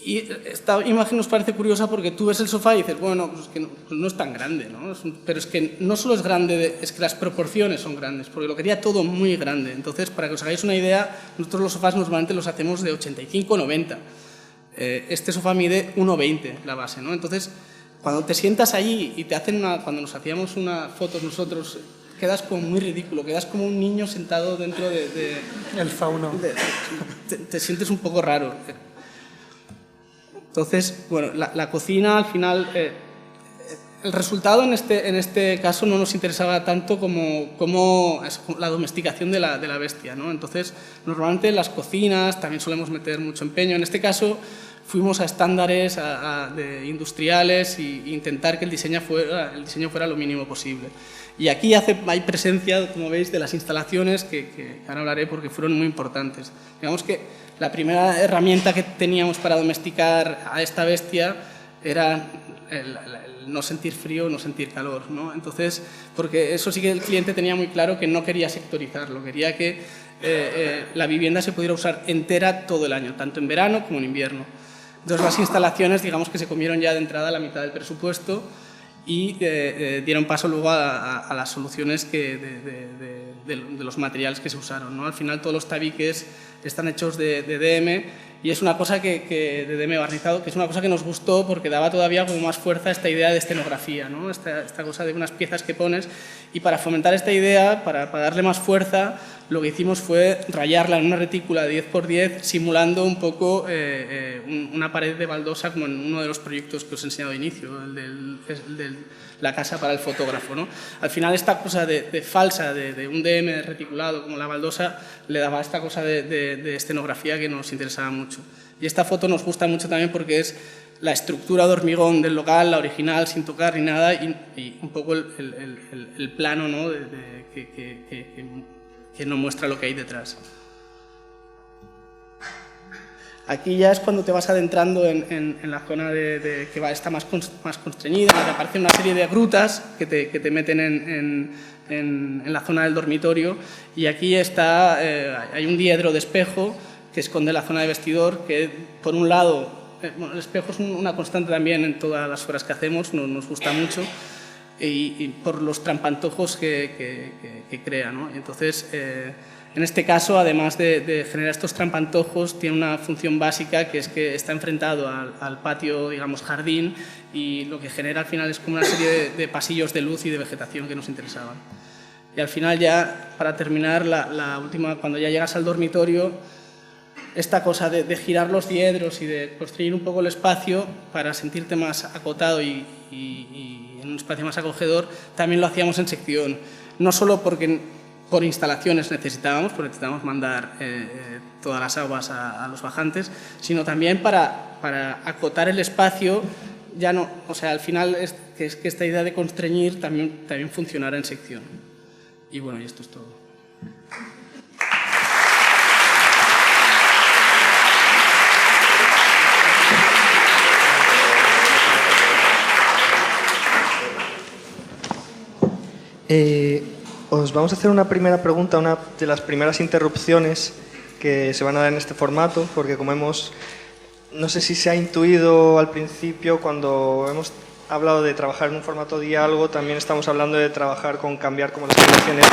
G: Y esta imagen nos parece curiosa porque tú ves el sofá y dices, bueno, pues es que no es tan grande, ¿no? Pero es que no solo es grande, es que las proporciones son grandes, porque lo quería todo muy grande. Entonces, para que os hagáis una idea, nosotros los sofás normalmente los hacemos de 85 90. Este sofá mide 1,20 la base, ¿no? Entonces, cuando te sientas allí y te hacen cuando nos hacíamos unas fotos nosotros, quedas como muy ridículo, quedas como un niño sentado dentro
F: el fauno.
G: Te sientes un poco raro. Entonces, bueno, la cocina al final, el resultado en este caso no nos interesaba tanto como la domesticación de la bestia, ¿no? Entonces, normalmente en las cocinas también solemos meter mucho empeño. En este caso, fuimos a estándares industriales e intentar que el diseño fuera lo mínimo posible. Y aquí hay presencia, como veis, de las instalaciones que ahora hablaré porque fueron muy importantes. Digamos que la primera herramienta que teníamos para domesticar a esta bestia era el no sentir frío, no sentir calor, ¿no? Entonces, porque eso sí que el cliente tenía muy claro que no quería sectorizarlo, quería que la vivienda se pudiera usar entera todo el año, tanto en verano como en invierno. Entonces, las instalaciones, digamos que se comieron ya de entrada la mitad del presupuesto y dieron paso luego a las soluciones de los materiales que se usaron, ¿no? Al final todos los tabiques están hechos de DM y es una cosa de DM barnizado, que es una cosa que nos gustó porque daba todavía como más fuerza a esta idea de escenografía, ¿no? Esta cosa de unas piezas que pones, y para fomentar esta idea, para darle más fuerza, lo que hicimos fue rayarla en una retícula de 10×10, simulando un poco una pared de baldosa, como en uno de los proyectos que os he enseñado de inicio, el de la casa para el fotógrafo, ¿no? Al final esta cosa falsa de un DM reticulado como la baldosa le daba esta cosa de escenografía que nos interesaba mucho. Y esta foto nos gusta mucho también porque es la estructura de hormigón del local, la original, sin tocar ni nada, y un poco el plano, ¿no? Que no muestra lo que hay detrás. Aquí ya es cuando te vas adentrando en la zona que está más constreñida, en la que aparecen una serie de grutas que te meten en la zona del dormitorio, y aquí hay un diedro de espejo que esconde la zona de vestidor, que por un lado, el espejo es una constante también en todas las obras que hacemos, nos gusta mucho, y por los trampantojos que crea, ¿no? Entonces, en este caso, además de generar estos trampantojos, tiene una función básica, que es que está enfrentado al patio, digamos, jardín, y lo que genera al final es como una serie de pasillos de luz y de vegetación que nos interesaban. Y al final ya, para terminar, la última, cuando ya llegas al dormitorio, esta cosa de girar los diedros y de construir un poco el espacio para sentirte más acotado y en un espacio más acogedor, también lo hacíamos en sección. No solo porque por instalaciones porque necesitábamos mandar todas las aguas a los bajantes, sino también para acotar el espacio. Ya no, o sea, al final es que esta idea de constreñir también funcionará en sección. Y bueno, y esto es todo.
D: Os vamos a hacer una primera pregunta, una de las primeras interrupciones que se van a dar en este formato, porque como no sé si se ha intuido al principio, cuando hemos hablado de trabajar en un formato diálogo, también estamos hablando de trabajar con cambiar como las condiciones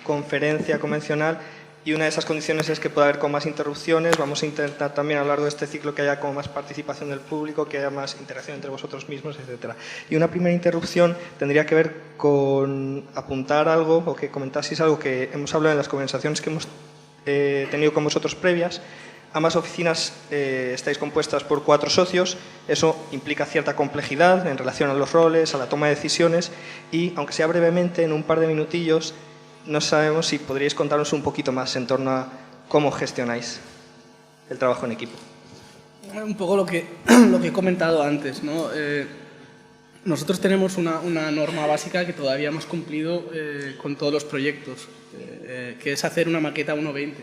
D: conferencia convencional, y una de esas condiciones es que pueda haber con más interrupciones. Vamos a intentar también a lo largo de este ciclo que haya como más participación del público, que haya más interacción entre vosotros mismos, etc. Y una primera interrupción tendría que ver con apuntar algo o que comentaseis algo que hemos hablado en las conversaciones que hemos tenido con vosotros previas. Ambas oficinas estáis compuestas por 4 socios, eso implica cierta complejidad en relación a los roles, a la toma de decisiones, y aunque sea brevemente, en un par de minutillos, no sabemos si podríais contarnos un poquito más en torno a cómo gestionáis el trabajo en equipo.
G: Un poco lo que he comentado antes, ¿no? nosotros tenemos una norma básica que todavía hemos cumplido con todos los proyectos, que es hacer una maqueta 1.20.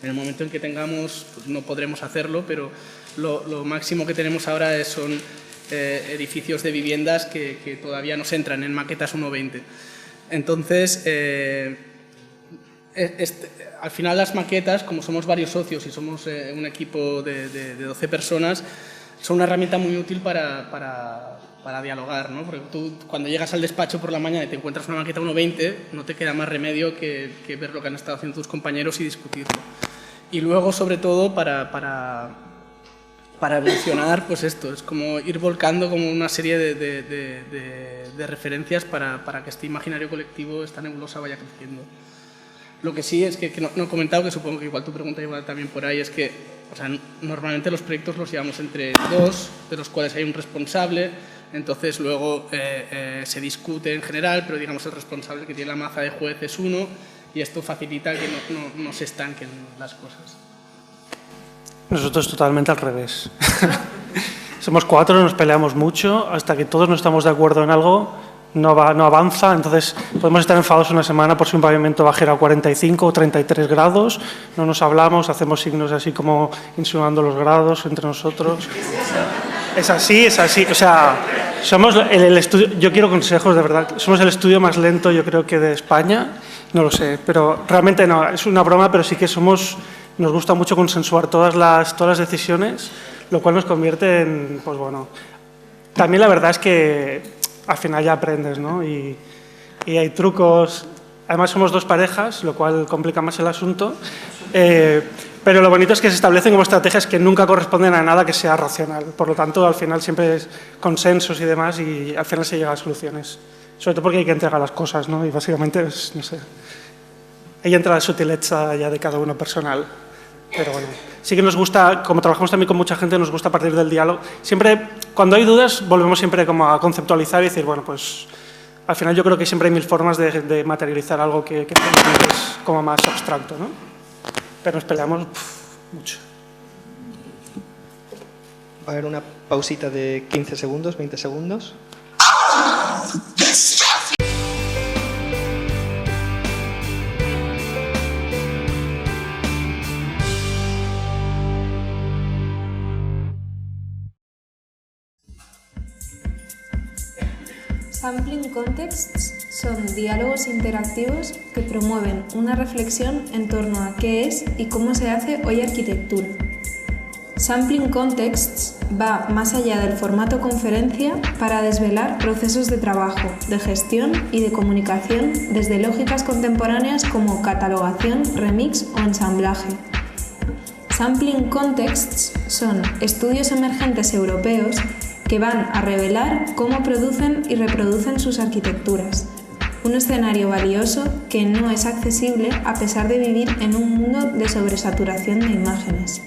G: En el momento en que tengamos, pues no podremos hacerlo, pero lo máximo que tenemos ahora son edificios de viviendas que todavía nos entran en maquetas 1.20. Entonces, al final las maquetas, como somos varios socios y somos un equipo de 12 personas, son una herramienta muy útil para dialogar, ¿no? Porque tú cuando llegas al despacho por la mañana y te encuentras una maqueta 1.20, no te queda más remedio que ver lo que han estado haciendo tus compañeros y discutirlo. Y luego, sobre todo, para evolucionar, pues esto, es como ir volcando como una serie de referencias para que este imaginario colectivo, esta nebulosa, vaya creciendo. Lo que sí es que no he comentado, que supongo que igual tu pregunta iba también por ahí, es que normalmente los proyectos los llevamos entre dos, de los cuales hay un responsable, entonces luego se discute en general, pero digamos el responsable que tiene la maza de juez es uno, y esto facilita que no se estanquen las cosas.
F: Nosotros totalmente al revés. Somos 4, nos peleamos mucho, hasta que todos no estamos de acuerdo en algo, no avanza, entonces podemos estar enfadados una semana por si un pavimento bajera a 45 o 33 grados, no nos hablamos, hacemos signos así como insinuando los grados entre nosotros. Es así, o sea, somos el estudio, yo quiero consejos de verdad, somos el estudio más lento yo creo que de España, no lo sé, pero realmente no, es una broma, pero sí que nos gusta mucho consensuar todas las decisiones, lo cual nos convierte en, pues bueno, también la verdad es que al final ya aprendes, ¿no? Y hay trucos. Además somos 2 parejas, lo cual complica más el asunto. Pero lo bonito es que se establecen como estrategias que nunca corresponden a nada que sea racional. Por lo tanto, al final siempre es consensos y demás y al final se llega a soluciones. Sobre todo porque hay que entregar las cosas, ¿no? Y básicamente, pues, no sé, ahí entra la sutileza ya de cada uno personal. Pero bueno, sí que nos gusta, como trabajamos también con mucha gente, nos gusta partir del diálogo. Siempre, cuando hay dudas, volvemos siempre como a conceptualizar y decir, bueno, pues al final yo creo que siempre hay 1000 formas de materializar algo que es como más abstracto, ¿no? Pero nos peleamos mucho.
H: Va a haber una pausita de 15 segundos, 20 segundos.
A: Sampling contexts son diálogos interactivos que promueven una reflexión en torno a qué es y cómo se hace hoy arquitectura. Sampling contexts va más allá del formato conferencia para desvelar procesos de trabajo, de gestión y de comunicación desde lógicas contemporáneas como catalogación, remix o ensamblaje. Sampling contexts son estudios emergentes europeos que van a revelar cómo producen y reproducen sus arquitecturas. Un escenario valioso que no es accesible a pesar de vivir en un mundo de sobresaturación de imágenes.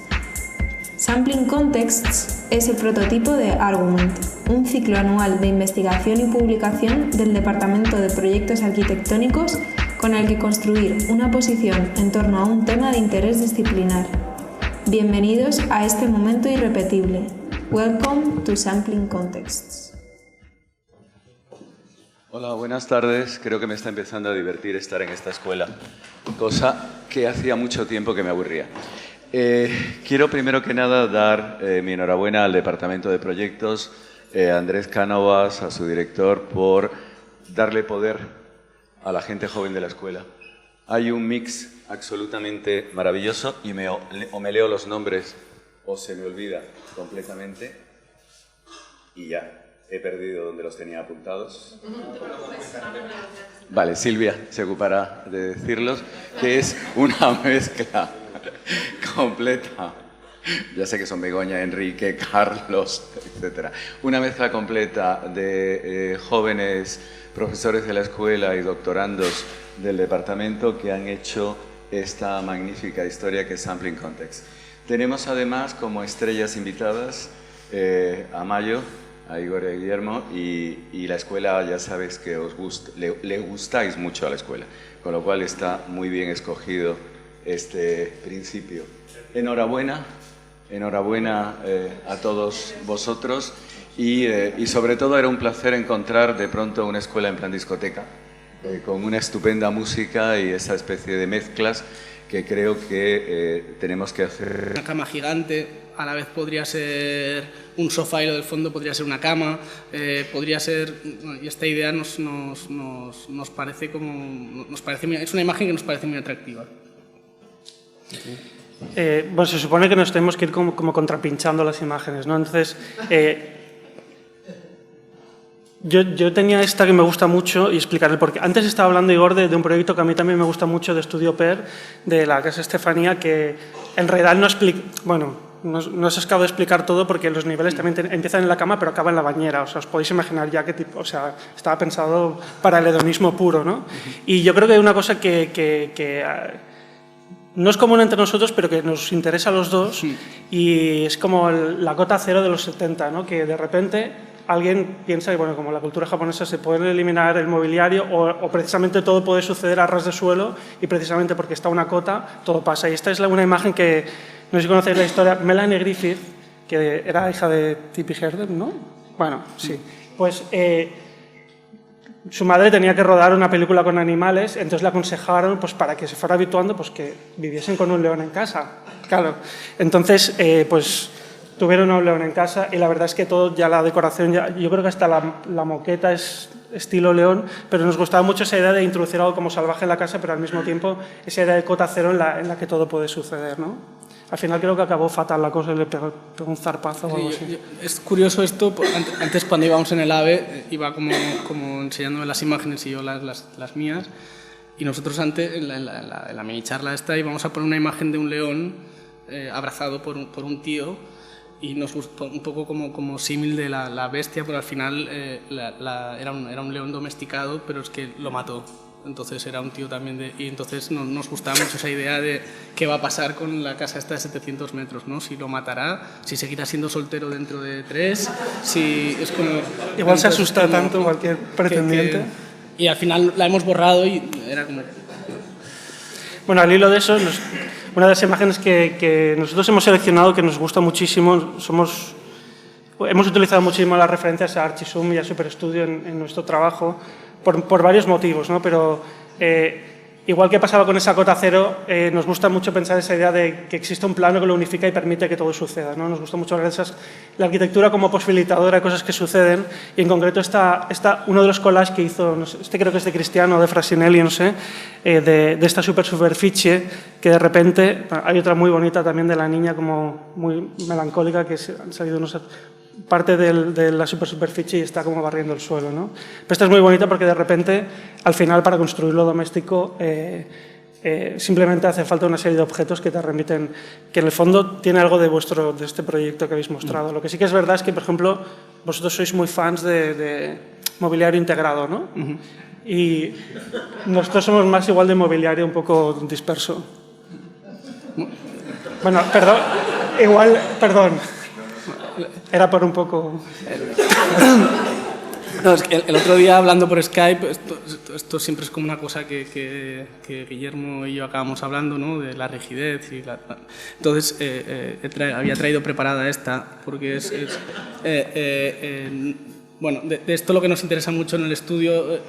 A: Sampling Contexts es el prototipo de Argument, un ciclo anual de investigación y publicación del Departamento de Proyectos Arquitectónicos con el que construir una posición en torno a un tema de interés disciplinar. Bienvenidos a este momento irrepetible. Welcome to Sampling Contexts.
B: Hola, buenas tardes. Creo que me está empezando a divertir estar en esta escuela, cosa que hacía mucho tiempo que me aburría. Quiero primero que nada dar mi enhorabuena al Departamento de Proyectos, a Andrés Cánovas, a su director, por darle poder a la gente joven de la escuela. Hay un mix absolutamente maravilloso y o me leo los nombres o se me olvida completamente y ya he perdido donde los tenía apuntados. Vale, Silvia se ocupará de decirlos, que es una mezcla completa. Ya sé que son Begoña, Enrique, Carlos, etc. Una mezcla completa de jóvenes profesores de la escuela y doctorandos del departamento que han hecho esta magnífica historia que es Sampling Context. Tenemos además como estrellas invitadas a Mayo, a Igor y a Guillermo, y la escuela ya sabes que le gustáis mucho a la escuela, con lo cual está muy bien escogido este principio. Enhorabuena a todos vosotros Y sobre todo era un placer encontrar de pronto una escuela en plan discoteca, con una estupenda música y esa especie de mezclas que creo que tenemos que hacer.
G: Una cama gigante, a la vez podría ser un sofá y lo del fondo podría ser una cama, podría ser, y esta idea nos parece como, es una imagen que nos parece muy atractiva.
F: Bueno, se supone que nos tenemos que ir como contrapinchando las imágenes, ¿no? Entonces, yo tenía esta que me gusta mucho y explicar el porqué. Antes estaba hablando, Igor, de un proyecto que a mí también me gusta mucho de Estudio Per, de la Casa Estefanía, que en realidad no explica, bueno, no os acabo de explicar todo porque los niveles también empiezan en la cama pero acaban en la bañera, o sea, os podéis imaginar ya qué tipo, o sea, estaba pensado para el hedonismo puro, ¿no? Y yo creo que hay una cosa que no es común entre nosotros, pero que nos interesa a los dos, y es como la cota cero de los 70, ¿no? Que de repente alguien piensa que, bueno, como la cultura japonesa se puede eliminar el mobiliario o precisamente todo puede suceder a ras de suelo y precisamente porque está una cota, todo pasa. Y esta es una imagen que, no sé si conocéis la historia, Melanie Griffith, que era hija de Tippi Hedren, ¿no? Bueno, sí. Pues su madre tenía que rodar una película con animales, entonces le aconsejaron, pues para que se fuera habituando, pues que viviesen con un león en casa. Claro. Entonces, pues tuvieron un león en casa y la verdad es que todo, ya la decoración, yo creo que hasta la moqueta es estilo león, pero nos gustaba mucho esa idea de introducir algo como salvaje en la casa, pero al mismo tiempo esa idea de cota cero en la que todo puede suceder, ¿no? Al final creo que acabó fatal la cosa, le pegó un zarpazo o algo así.
G: Es curioso esto, antes cuando íbamos en el AVE, iba como enseñándome las imágenes y yo las mías, y nosotros antes, en la mini charla esta, íbamos a poner una imagen de un león abrazado por un tío, y nos gustó un poco como símil de la bestia, pero al final era un león domesticado, pero es que lo mató. Entonces era un tío también y entonces nos gustaba mucho esa idea de qué va a pasar con la casa esta de 700 metros, ¿no? Si lo matará, si seguirá siendo soltero dentro de 3, si es como...
F: Igual se asusta tanto cualquier pretendiente.
G: Y al final la hemos borrado y era como...
F: Bueno, al hilo de eso, una de las imágenes que nosotros hemos seleccionado, que nos gusta muchísimo, hemos utilizado muchísimo las referencias a Archisum y a Superstudio en nuestro trabajo, por varios motivos, ¿no? Pero igual que pasaba con esa cota cero, nos gusta mucho pensar esa idea de que existe un plano que lo unifica y permite que todo suceda, ¿no? Nos gusta mucho la arquitectura como posibilitadora de cosas que suceden, y en concreto uno de los collages que hizo, no sé, creo que es de Cristiano o de Frasinelli, no sé, de esta superficie, que de repente, hay otra muy bonita también de la niña como muy melancólica, que han salido unos... parte de la superficie y está como barriendo el suelo, ¿no? Pero esta es muy bonita porque de repente, al final, para construir lo doméstico, simplemente hace falta una serie de objetos que te remiten, que en el fondo tiene algo de este proyecto que habéis mostrado. Lo que sí que es verdad es que, por ejemplo, vosotros sois muy fans de mobiliario integrado, ¿no? Y nosotros somos más igual de mobiliario un poco disperso. Bueno, perdón. Era por un poco...
G: No, es que el otro día hablando por Skype, esto siempre es como una cosa que Guillermo y yo acabamos hablando, ¿no? De la rigidez. Entonces, había traído preparada esta, porque bueno, de esto lo que nos interesa mucho en el estudio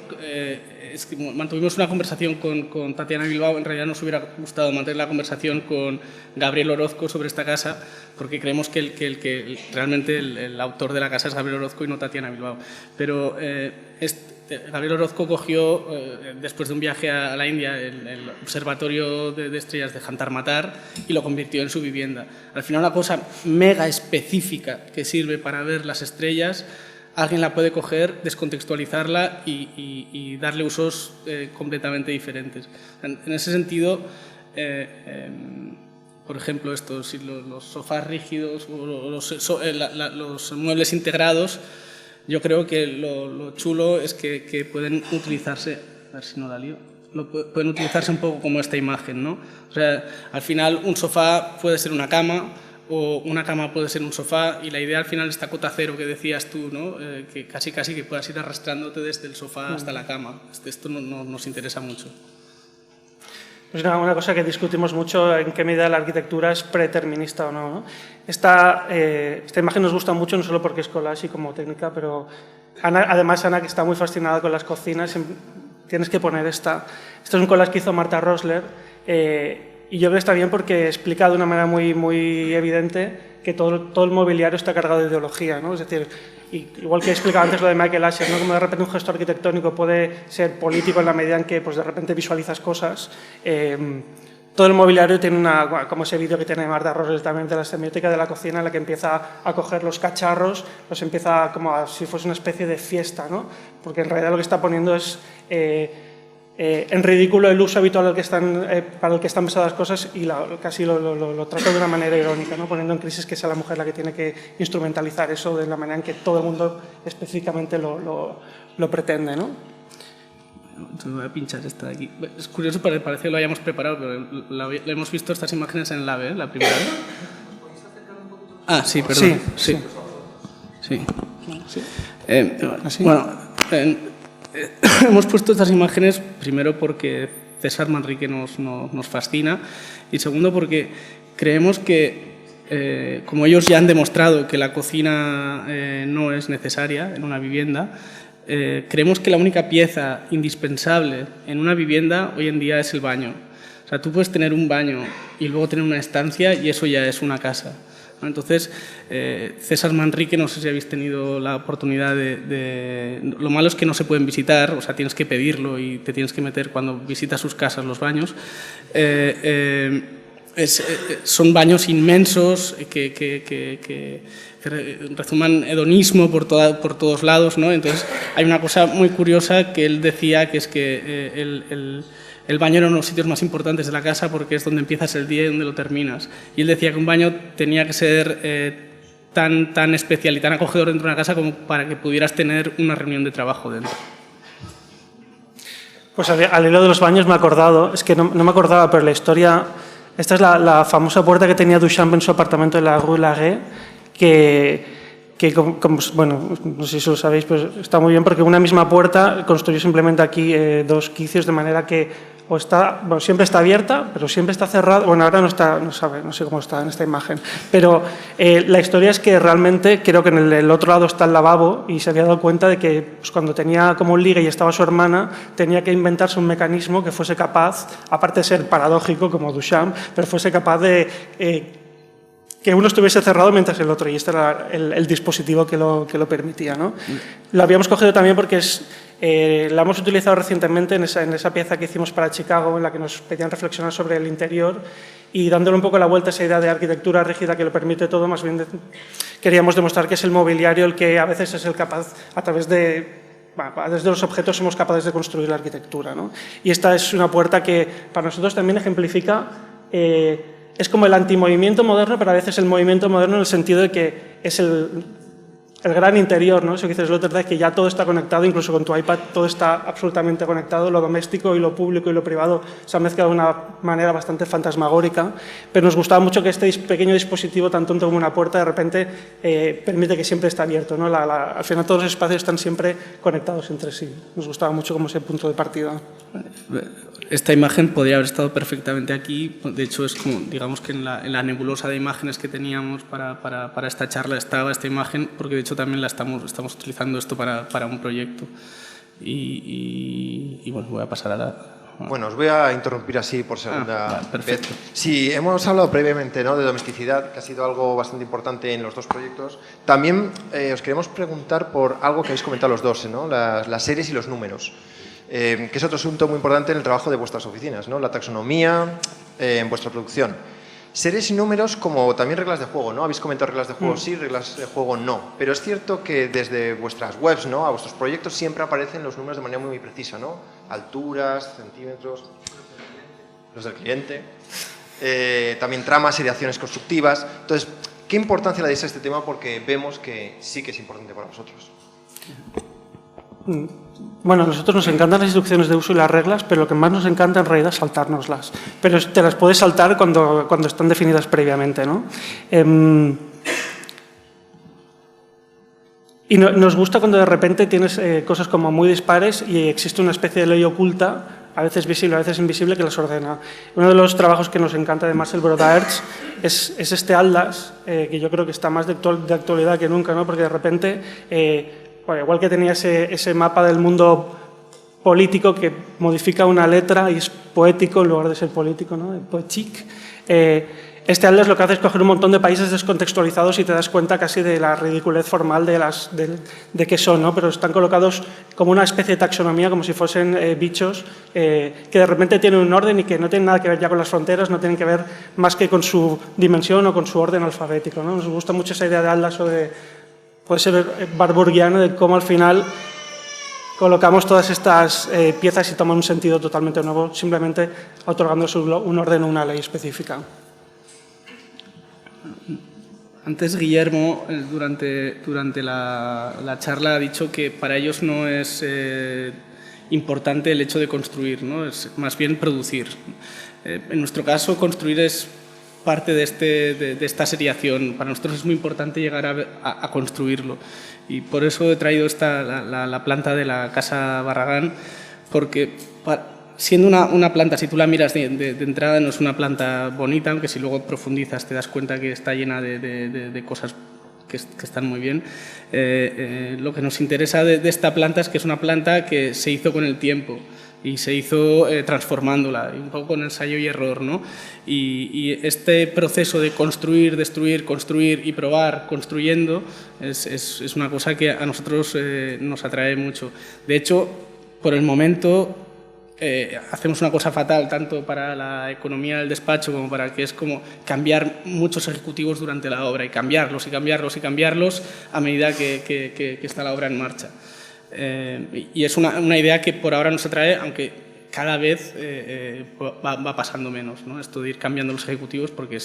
G: es que mantuvimos una conversación con Tatiana Bilbao. En realidad nos hubiera gustado mantener la conversación con Gabriel Orozco sobre esta casa, porque creemos que realmente el autor de la casa es Gabriel Orozco y no Tatiana Bilbao. Pero Gabriel Orozco cogió, después de un viaje a la India, el observatorio de estrellas de Jantar Matar y lo convirtió en su vivienda. Al final, una cosa mega específica que sirve para ver las estrellas, alguien la puede coger, descontextualizarla y darle usos completamente diferentes. En ese sentido, por ejemplo, los sofás rígidos o los muebles integrados, yo creo que lo chulo es que pueden utilizarse, a ver si no la lío, pueden utilizarse un poco como esta imagen, ¿no? O sea, al final un sofá puede ser una cama, o una cama puede ser un sofá, y la idea al final esta cota cero que decías tú, ¿no? Que casi que puedas ir arrastrándote desde el sofá hasta la cama. Esto nos interesa mucho.
F: pues una cosa que discutimos mucho, en qué medida la arquitectura es predeterminista o no, ¿no? Esta imagen nos gusta mucho, no solo porque es collage y como técnica, pero además Ana, que está muy fascinada con las cocinas, tienes que poner esta. Esto es un collage que hizo Marta Rosler, y yo creo que está bien porque explica de una manera muy evidente que todo el mobiliario está cargado de ideología, ¿no? Es decir, igual que he explicado antes lo de Michael Asher, ¿no? Como de repente un gesto arquitectónico puede ser político en la medida en que pues, de repente visualizas cosas. Todo el mobiliario tiene como ese vídeo que tiene Marta Rosler también de la semiótica de la cocina, en la que empieza a coger los cacharros, los empieza como si fuese una especie de fiesta, ¿no? Porque en realidad lo que está poniendo es en ridículo el uso habitual para el que están pensadas las cosas y casi lo trata de una manera irónica, ¿no? Poniendo en crisis que sea la mujer la que tiene que instrumentalizar eso de la manera en que todo el mundo específicamente lo pretende, ¿no?
G: Entonces voy a pinchar esta de aquí. Es curioso, parece que lo hayamos preparado, pero lo hemos visto estas imágenes en LAVE, la primera vez. Ah, sí, perdón. Sí. Bueno, hemos puesto estas imágenes primero porque César Manrique nos fascina y segundo porque creemos que, como ellos ya han demostrado que la cocina no es necesaria en una vivienda, creemos que la única pieza indispensable en una vivienda hoy en día es el baño. O sea, tú puedes tener un baño y luego tener una estancia y eso ya es una casa, ¿no? Entonces, César Manrique, no sé si habéis tenido la oportunidad Lo malo es que no se pueden visitar, o sea, tienes que pedirlo y te tienes que meter cuando visitas sus casas, los baños. Son baños inmensos que resuman hedonismo por todos lados, ¿no? Entonces hay una cosa muy curiosa que él decía, que es que el baño era uno de los sitios más importantes de la casa porque es donde empiezas el día y donde lo terminas. Y él decía que un baño tenía que ser tan especial y tan acogedor dentro de una casa como para que pudieras tener una reunión de trabajo dentro.
F: Pues al hilo de los baños me he acordado, es que no me acordaba, pero la historia... Esta es la famosa puerta que tenía Duchamp en su apartamento en la Rue Laguet, que bueno, no sé si lo sabéis, pero está muy bien porque una misma puerta construyó simplemente aquí dos quicios de manera que siempre está abierta, pero siempre está cerrada. Bueno, ahora no sé cómo está en esta imagen, pero la historia es que realmente creo que en el otro lado está el lavabo y se había dado cuenta de que pues, cuando tenía como un ligue y estaba su hermana, tenía que inventarse un mecanismo que fuese capaz, aparte de ser paradójico como Duchamp, pero fuese capaz de que uno estuviese cerrado mientras el otro, y este era el dispositivo que lo permitía, ¿no? Lo habíamos cogido también porque la hemos utilizado recientemente en esa pieza que hicimos para Chicago, en la que nos pedían reflexionar sobre el interior y dándole un poco la vuelta a esa idea de arquitectura rígida que lo permite todo, más bien queríamos demostrar que es el mobiliario el que a veces es el capaz, desde los objetos somos capaces de construir la arquitectura, ¿no? Y esta es una puerta que para nosotros también ejemplifica... es como el antimovimiento moderno, pero a veces el movimiento moderno en el sentido de que es el gran interior, ¿no? Eso que dices Sloterdijk, que ya todo está conectado, incluso con tu iPad todo está absolutamente conectado, lo doméstico y lo público y lo privado se han mezclado de una manera bastante fantasmagórica, pero nos gustaba mucho que este pequeño dispositivo, tan tonto como una puerta, de repente permite que siempre esté abierto, ¿no? Al final todos los espacios están siempre conectados entre sí. Nos gustaba mucho como ese punto de partida.
G: Esta imagen podría haber estado perfectamente aquí, de hecho es como, digamos que en la nebulosa de imágenes que teníamos para esta charla estaba esta imagen, porque de hecho también estamos utilizando esto para un proyecto. Y bueno, voy a pasar a la...
D: Bueno, os voy a interrumpir así por segunda vez. Sí, hemos hablado previamente, ¿no?, de domesticidad, que ha sido algo bastante importante en los dos proyectos. También os queremos preguntar por algo que habéis comentado los dos, ¿no?, las series y los números. Que es otro asunto muy importante en el trabajo de vuestras oficinas, ¿no? La taxonomía en vuestra producción. Series y números como también reglas de juego, ¿no? Habéis comentado reglas de juego sí, reglas de juego no. Pero es cierto que desde vuestras webs, ¿no?, a vuestros proyectos siempre aparecen los números de manera muy precisa, ¿no? Alturas, centímetros, los del cliente, también tramas y de acciones constructivas. Entonces, ¿qué importancia le dais a este tema? Porque vemos que sí que es importante para vosotros.
F: Bueno, a nosotros nos encantan las instrucciones de uso y las reglas, pero lo que más nos encanta en realidad es saltárnoslas. Pero te las puedes saltar cuando están definidas previamente, ¿no? Y nos gusta cuando de repente tienes cosas como muy dispares y existe una especie de ley oculta a veces visible, a veces invisible, que las ordena. Uno de los trabajos que nos encanta de Marcel Brodaerts es este atlas, que yo creo que está más de actualidad que nunca, ¿no? Porque de repente, bueno, igual que tenía ese mapa del mundo político que modifica una letra y es poético en lugar de ser político, ¿no? Poétique. Este atlas lo que hace es coger un montón de países descontextualizados y te das cuenta casi de la ridiculez formal de qué son, ¿no? Pero están colocados como una especie de taxonomía, como si fuesen bichos que de repente tienen un orden y que no tienen nada que ver ya con las fronteras, no tienen que ver más que con su dimensión o con su orden alfabético, ¿no? Nos gusta mucho esa idea de atlas o de, puede ser barburgiano, de cómo al final colocamos todas estas piezas y toman un sentido totalmente nuevo, simplemente otorgándose un orden o una ley específica.
G: Antes Guillermo, durante la charla, ha dicho que para ellos no es importante el hecho de construir, ¿no? Es más bien producir. En nuestro caso, construir es parte de esta seriación. Para nosotros es muy importante llegar a construirlo. Y por eso he traído la planta de la Casa Barragán, porque siendo una planta, si tú la miras de entrada, no es una planta bonita, aunque si luego profundizas te das cuenta que está llena de cosas que están muy bien. Lo que nos interesa de esta planta es que es una planta que se hizo con el tiempo y se hizo transformándola, un poco con ensayo y error, ¿no? Y este proceso de construir, destruir, construir y probar construyendo es una cosa que a nosotros nos atrae mucho. De hecho, por el momento hacemos una cosa fatal tanto para la economía del despacho como para que es como cambiar muchos ejecutivos durante la obra y cambiarlos y cambiarlos y cambiarlos a medida que está la obra en marcha. Y es una idea que por ahora nos atrae, aunque cada vez va pasando menos, ¿no? Esto de ir cambiando los ejecutivos, porque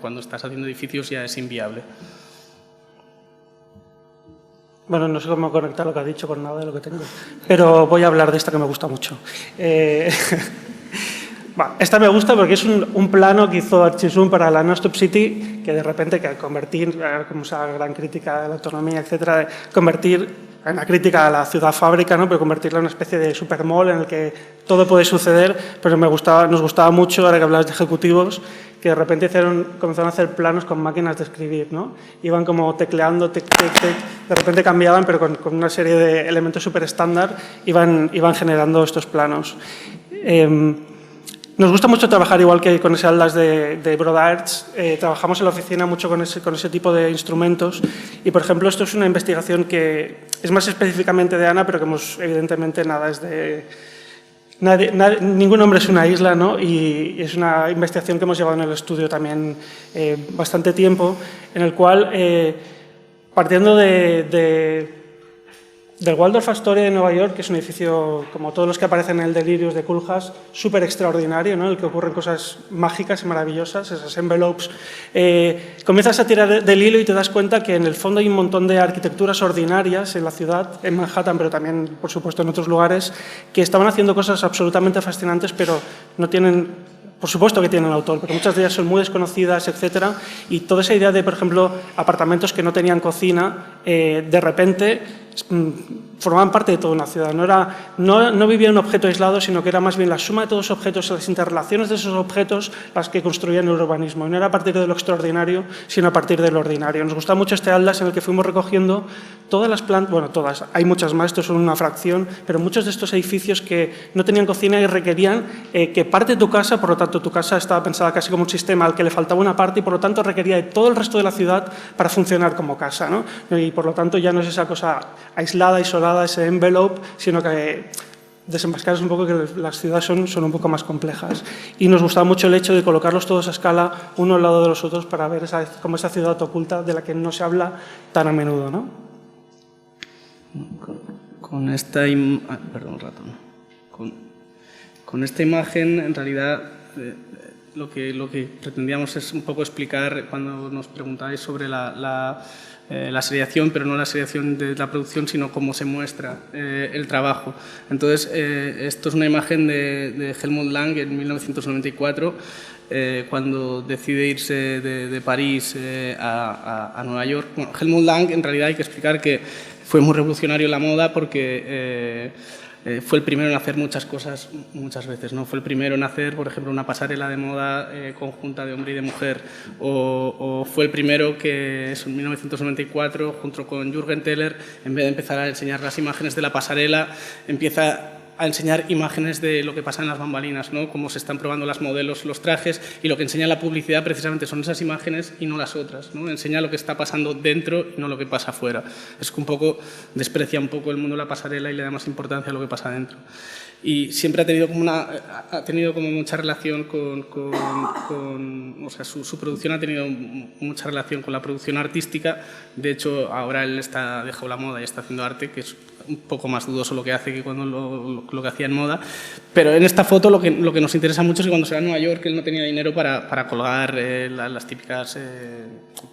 G: cuando estás haciendo edificios ya es inviable.
F: Bueno, no sé cómo conectar lo que ha dicho con nada de lo que tengo, pero voy a hablar de esta que me gusta mucho. Esta me gusta porque es un plano que hizo Archisun para la No-Stop City, que de repente, que al convertir, como esa gran crítica de la autonomía, etcétera, de convertir en una crítica a la ciudad fábrica, ¿no? Pero convertirla en una especie de supermall en el que todo puede suceder, pero nos gustaba mucho, ahora que hablabas de ejecutivos, que de repente comenzaron a hacer planos con máquinas de escribir, ¿no? Iban como tecleando, de repente cambiaban, pero con una serie de elementos súper estándar iban generando estos planos. Nos gusta mucho trabajar igual que con ese atlas de Brodaerts. Trabajamos en la oficina mucho con ese tipo de instrumentos y, por ejemplo, esto es una investigación que es más específicamente de Ana, pero que evidentemente nada es de... ningún hombre es una isla, ¿no? Y es una investigación que hemos llevado en el estudio también bastante tiempo, en el cual, partiendo del Waldorf Astoria de Nueva York, que es un edificio, como todos los que aparecen en el Delirios de Koolhaas, súper extraordinario, ¿no? En el que ocurren cosas mágicas y maravillosas, esas envelopes. Comienzas a tirar del hilo y te das cuenta que en el fondo hay un montón de arquitecturas ordinarias en la ciudad, en Manhattan, pero también, por supuesto, en otros lugares, que estaban haciendo cosas absolutamente fascinantes, pero no tienen... Por supuesto que tienen autor, pero muchas de ellas son muy desconocidas, etcétera. Y toda esa idea de, por ejemplo, apartamentos que no tenían cocina, de repente formaban parte de toda una ciudad. No vivía un objeto aislado, sino que era más bien la suma de todos los objetos, las interrelaciones de esos objetos las que construían el urbanismo. Y no era a partir de lo extraordinario, sino a partir de lo ordinario. Nos gusta mucho este atlas en el que fuimos recogiendo todas las plantas, bueno, todas, hay muchas más, esto es una fracción, pero muchos de estos edificios que no tenían cocina y requerían que parte de tu casa, por lo tanto, tu casa estaba pensada casi como un sistema al que le faltaba una parte y, por lo tanto, requería de todo el resto de la ciudad para funcionar como casa, ¿no? Y, por lo tanto, ya no es esa cosa aislada, isolada, ese envelope, sino que desenmascaras un poco que las ciudades son un poco más complejas. Y nos gustaba mucho el hecho de colocarlos todos a escala, uno al lado de los otros, para ver como esa ciudad oculta de la que no se habla tan a menudo, ¿no?
G: Con esta imagen, en realidad, lo que pretendíamos es un poco explicar, cuando nos preguntáis sobre la seriación, pero no la seriación de la producción, sino cómo se muestra el trabajo. Entonces, esto es una imagen de Helmut Lang en 1994, cuando decide irse de París a Nueva York. Bueno, Helmut Lang, en realidad hay que explicar que fue muy revolucionario en la moda porque fue el primero en hacer muchas cosas muchas veces, ¿no? Fue el primero en hacer, por ejemplo, una pasarela de moda conjunta de hombre y de mujer, o fue el primero que en 1994, junto con Jürgen Teller, en vez de empezar a enseñar las imágenes de la pasarela, empieza a enseñar imágenes de lo que pasa en las bambalinas, ¿no? Cómo se están probando las modelos, los trajes, y lo que enseña la publicidad precisamente son esas imágenes y no las otras, ¿no? Enseña lo que está pasando dentro y no lo que pasa afuera. Es que un poco desprecia un poco el mundo de la pasarela y le da más importancia a lo que pasa dentro. Y siempre ha tenido como mucha relación o sea, su producción ha tenido mucha relación con la producción artística. De hecho, ahora él ha dejado la moda y está haciendo arte, que es un poco más dudoso lo que hace que cuando lo que hacía en moda. Pero en esta foto lo que nos interesa mucho es que cuando se va a Nueva York él no tenía dinero para colgar las típicas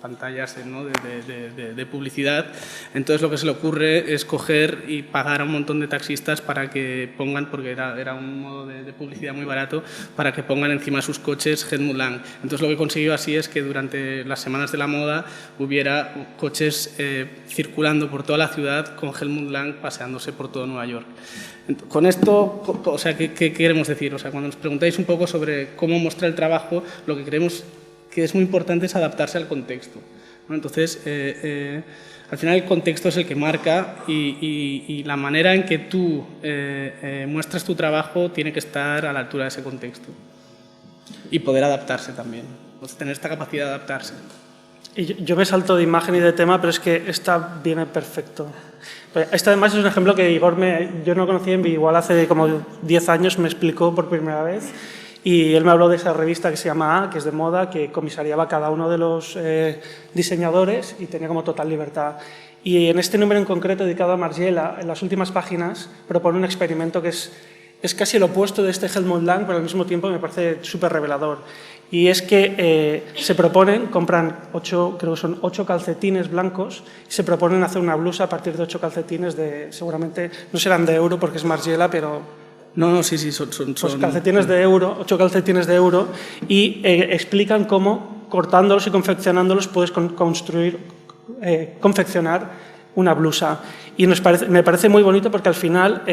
G: pantallas, ¿no? de publicidad. Entonces lo que se le ocurre es coger y pagar a un montón de taxistas para que pongan, porque era un modo de publicidad muy barato, para que pongan encima de sus coches Helmut Lang. Entonces lo que consiguió así es que durante las semanas de la moda hubiera coches circulando por toda la ciudad con Helmut Lang paseándose por todo Nueva York. Con esto, o sea, ¿qué queremos decir? O sea, cuando nos preguntáis un poco sobre cómo mostrar el trabajo, lo que creemos que es muy importante es adaptarse al contexto, ¿no? Entonces, al final el contexto es el que marca y la manera en que tú muestras tu trabajo tiene que estar a la altura de ese contexto y poder adaptarse también, pues tener esta capacidad de adaptarse.
F: Y yo me salto de imagen y de tema, pero es que esta viene perfecto. Esta además es un ejemplo que Igor yo no conocía, igual hace como 10 años me explicó por primera vez, y él me habló de esa revista que se llama A, que es de moda, que comisariaba cada uno de los diseñadores y tenía como total libertad. Y en este número en concreto, dedicado a Margiela, en las últimas páginas propone un experimento que es casi el opuesto de este Helmut Lang, pero al mismo tiempo me parece súper revelador. Y es que se proponen, compran 8 calcetines blancos y se proponen hacer una blusa a partir de 8 calcetines seguramente no serán de euro porque es Margiela, pero
G: no, sí, son
F: calcetines de euro, 8 calcetines de euro, y explican cómo cortándolos y confeccionándolos puedes confeccionar una blusa. Y me parece muy bonito porque al final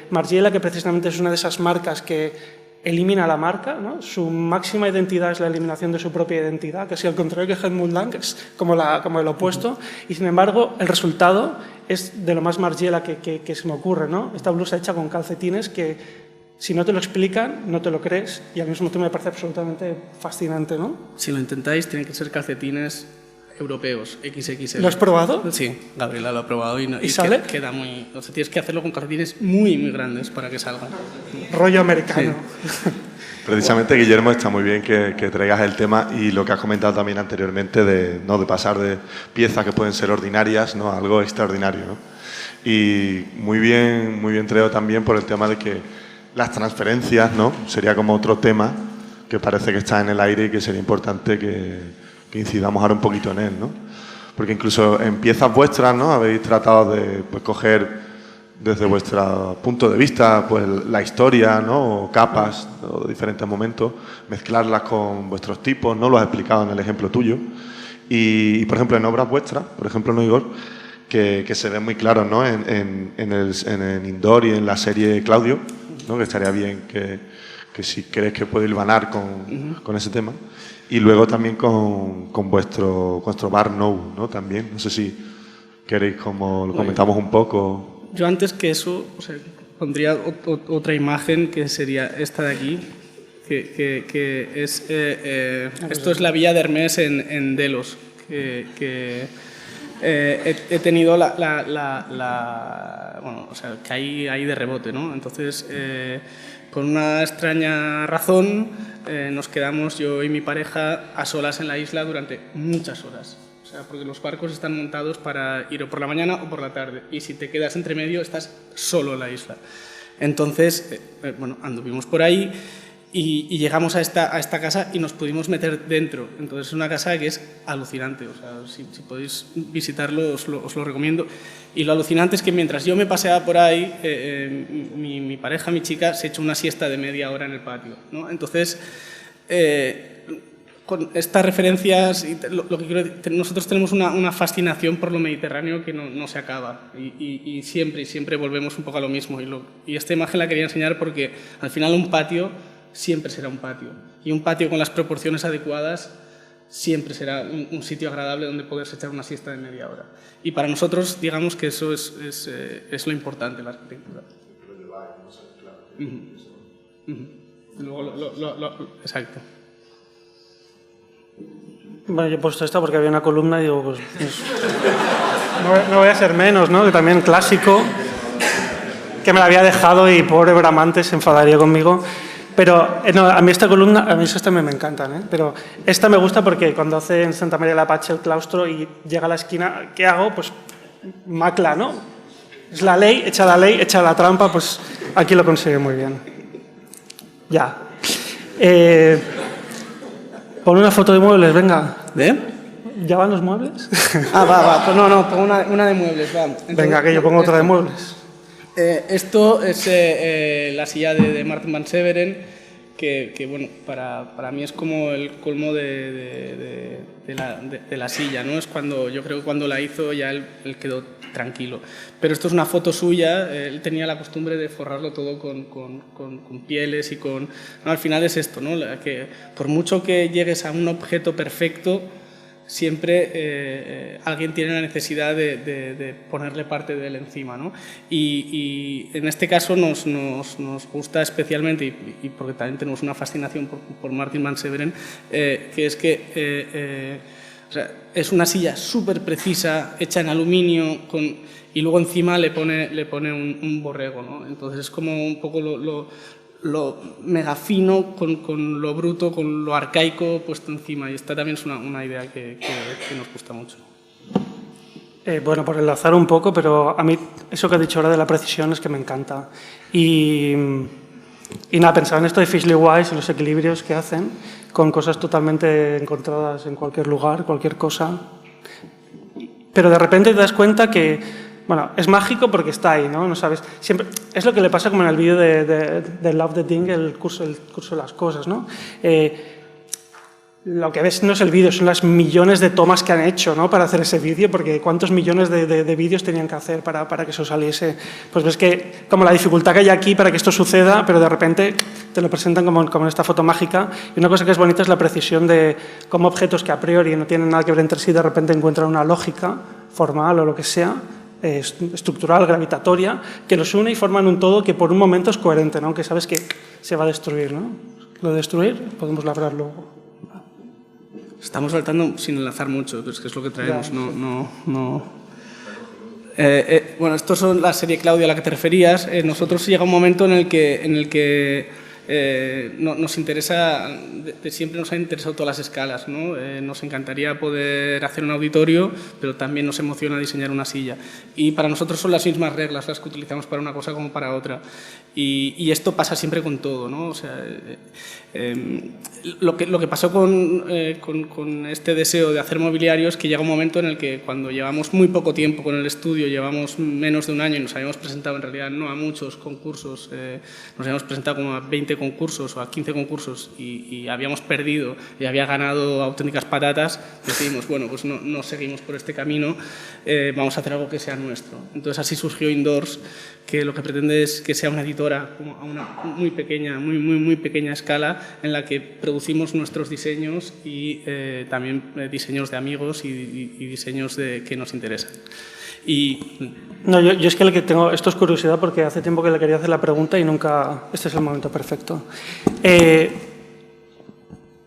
F: Margiela, que precisamente es una de esas marcas que elimina la marca, ¿no? Su máxima identidad es la eliminación de su propia identidad, que es al contrario que Helmut Lang, que es como el opuesto, y sin embargo el resultado es de lo más Margiela que se me ocurre, ¿no? Esta blusa hecha con calcetines que si no te lo explican, no te lo crees, y al mismo tiempo me parece absolutamente fascinante, ¿no?
G: Si lo intentáis, tienen que ser calcetines europeos, XXL.
F: ¿Lo has probado?
G: Sí, Gabriela lo ha probado y
F: sale?
G: Queda muy... O sea, tienes que hacerlo con calcetines muy, muy grandes para que salgan.
F: Rollo americano.
G: Sí.
E: Precisamente, Guillermo, está muy bien que traigas el tema y lo que has comentado también anteriormente de pasar de piezas que pueden ser ordinarias, ¿no?, a algo extraordinario, ¿no? Y muy bien traído también por el tema de que las transferencias, ¿no?, sería como otro tema que parece que está en el aire y que sería importante que incidamos ahora un poquito en él, ¿no? Porque incluso en piezas vuestras, ¿no?, habéis tratado de coger desde vuestro punto de vista pues la historia, ¿no?, o capas o diferentes momentos, mezclarlas con vuestros tipos, ¿no? Lo has explicado en el ejemplo tuyo. Y por ejemplo, en obras vuestras, por ejemplo, ¿no, Igor?, que se ven muy claros, ¿no?, en el Indoor y en la serie Claudio, ¿no?, que estaría bien que si crees que puede hilvanar con ese tema. Y luego también con vuestro Bar Now, ¿no?, también. No sé si queréis como lo comentamos un poco.
G: Yo antes que eso, o sea, pondría otra imagen que sería esta de aquí, que es... esto es la Villa de Hermès en Delos, que he tenido bueno, o sea, que hay de rebote, ¿no? Entonces... por una extraña razón, nos quedamos yo y mi pareja a solas en la isla durante muchas horas. O sea, porque los barcos están montados para ir o por la mañana o por la tarde. Y si te quedas entre medio, estás solo en la isla. Entonces, bueno, anduvimos por ahí y llegamos a esta casa y nos pudimos meter dentro. Entonces, es una casa que es alucinante. O sea, si podéis visitarlo, os lo recomiendo. Y lo alucinante es que mientras yo me paseaba por ahí, mi pareja, mi chica, se echó una siesta de media hora en el patio, ¿no? Entonces, con estas referencias, lo que quiero decir, nosotros tenemos una fascinación por lo mediterráneo que no se acaba y siempre volvemos un poco a lo mismo. Y esta imagen la quería enseñar porque al final un patio siempre será un patio. Y un patio con las proporciones adecuadas siempre será un sitio agradable donde poderse echar una siesta de media hora. Y para nosotros, digamos que eso es lo importante, la arquitectura. Luego exacto.
F: Bueno, yo he puesto esta porque había una columna y digo, pues no voy a ser menos, ¿no? Que también clásico, que me la había dejado y pobre Bramante se enfadaría conmigo. Pero no, a mí esta columna, a mí estas también me encantan, ¿eh? Pero esta me gusta porque cuando hace en Santa María de la Pache el claustro y llega a la esquina, ¿qué hago? Pues macla, ¿no? Es la ley, echa la trampa, pues aquí lo consigue muy bien. Ya. Pon una foto de muebles, venga.
G: ¿De?
F: ¿Ya van los muebles?
G: Va. Pues no, pongo una de muebles, va. Entonces,
F: venga, que yo pongo otra de muebles.
G: Esto es la silla de Martin Van Severen, que bueno, para mí es como el colmo de la silla, ¿no? Es cuando, yo creo que cuando la hizo ya él quedó tranquilo. Pero esto es una foto suya, él tenía la costumbre de forrarlo todo con pieles y con... No, al final es esto, ¿no? Que por mucho que llegues a un objeto perfecto, siempre alguien tiene la necesidad de ponerle parte de él encima, ¿no? Y en este caso nos gusta especialmente, y porque también tenemos una fascinación por Martin Van Severen, que es que o sea, es una silla súper precisa, hecha en aluminio, y luego encima le pone un borrego, ¿no? Entonces es como un poco lo mega fino con lo bruto, con lo arcaico puesto encima, y esta también es una idea que nos gusta mucho.
F: Bueno, por enlazar un poco, pero a mí eso que ha dicho ahora de la precisión es que me encanta. Y nada, pensaba en esto de Fisley Wise, los equilibrios que hacen con cosas totalmente encontradas en cualquier lugar, cualquier cosa. Pero de repente te das cuenta que, bueno, es mágico porque está ahí, ¿no? No sabes, siempre, es lo que le pasa como en el vídeo de Love the Thing, el curso de las cosas, ¿no? Lo que ves no es el vídeo, son las millones de tomas que han hecho, ¿no? Para hacer ese vídeo, porque cuántos millones de vídeos tenían que hacer para que eso saliese. Pues ves que como la dificultad que hay aquí para que esto suceda, pero de repente te lo presentan como en esta foto mágica. Y una cosa que es bonita es la precisión de cómo objetos que a priori no tienen nada que ver entre sí de repente encuentran una lógica formal o lo que sea, estructural, gravitatoria, que los une y forman un todo que por un momento es coherente, ¿no? Aunque sabes que se va a destruir, ¿no? Lo de destruir podemos labrar luego.
G: Estamos saltando sin enlazar mucho, pero es que es lo que traemos,
F: ya,
G: no. Bueno, esto son la serie Claudia a la que te referías. Nosotros llega un momento en el que nos interesa, siempre nos han interesado todas las escalas, ¿no? Nos encantaría poder hacer un auditorio, pero también nos emociona diseñar una silla. Y para nosotros son las mismas reglas las que utilizamos para una cosa como para otra. Y esto pasa siempre con todo, ¿no? O sea, lo que pasó con este deseo de hacer mobiliario es que llega un momento en el que cuando llevamos muy poco tiempo con el estudio, llevamos menos de un año y nos habíamos presentado en realidad no a muchos concursos, nos habíamos presentado como a 20 concursos o a 15 concursos y habíamos perdido y había ganado auténticas patatas, decidimos, bueno, pues no seguimos por este camino, vamos a hacer algo que sea nuestro. Entonces así surgió Indoors, que lo que pretende es que sea una editora como a una muy pequeña, muy pequeña escala en la que producimos nuestros diseños y también diseños de amigos y diseños que nos interesan.
F: No, yo es que tengo, esto es curiosidad porque hace tiempo que le quería hacer la pregunta y nunca, este es el momento perfecto.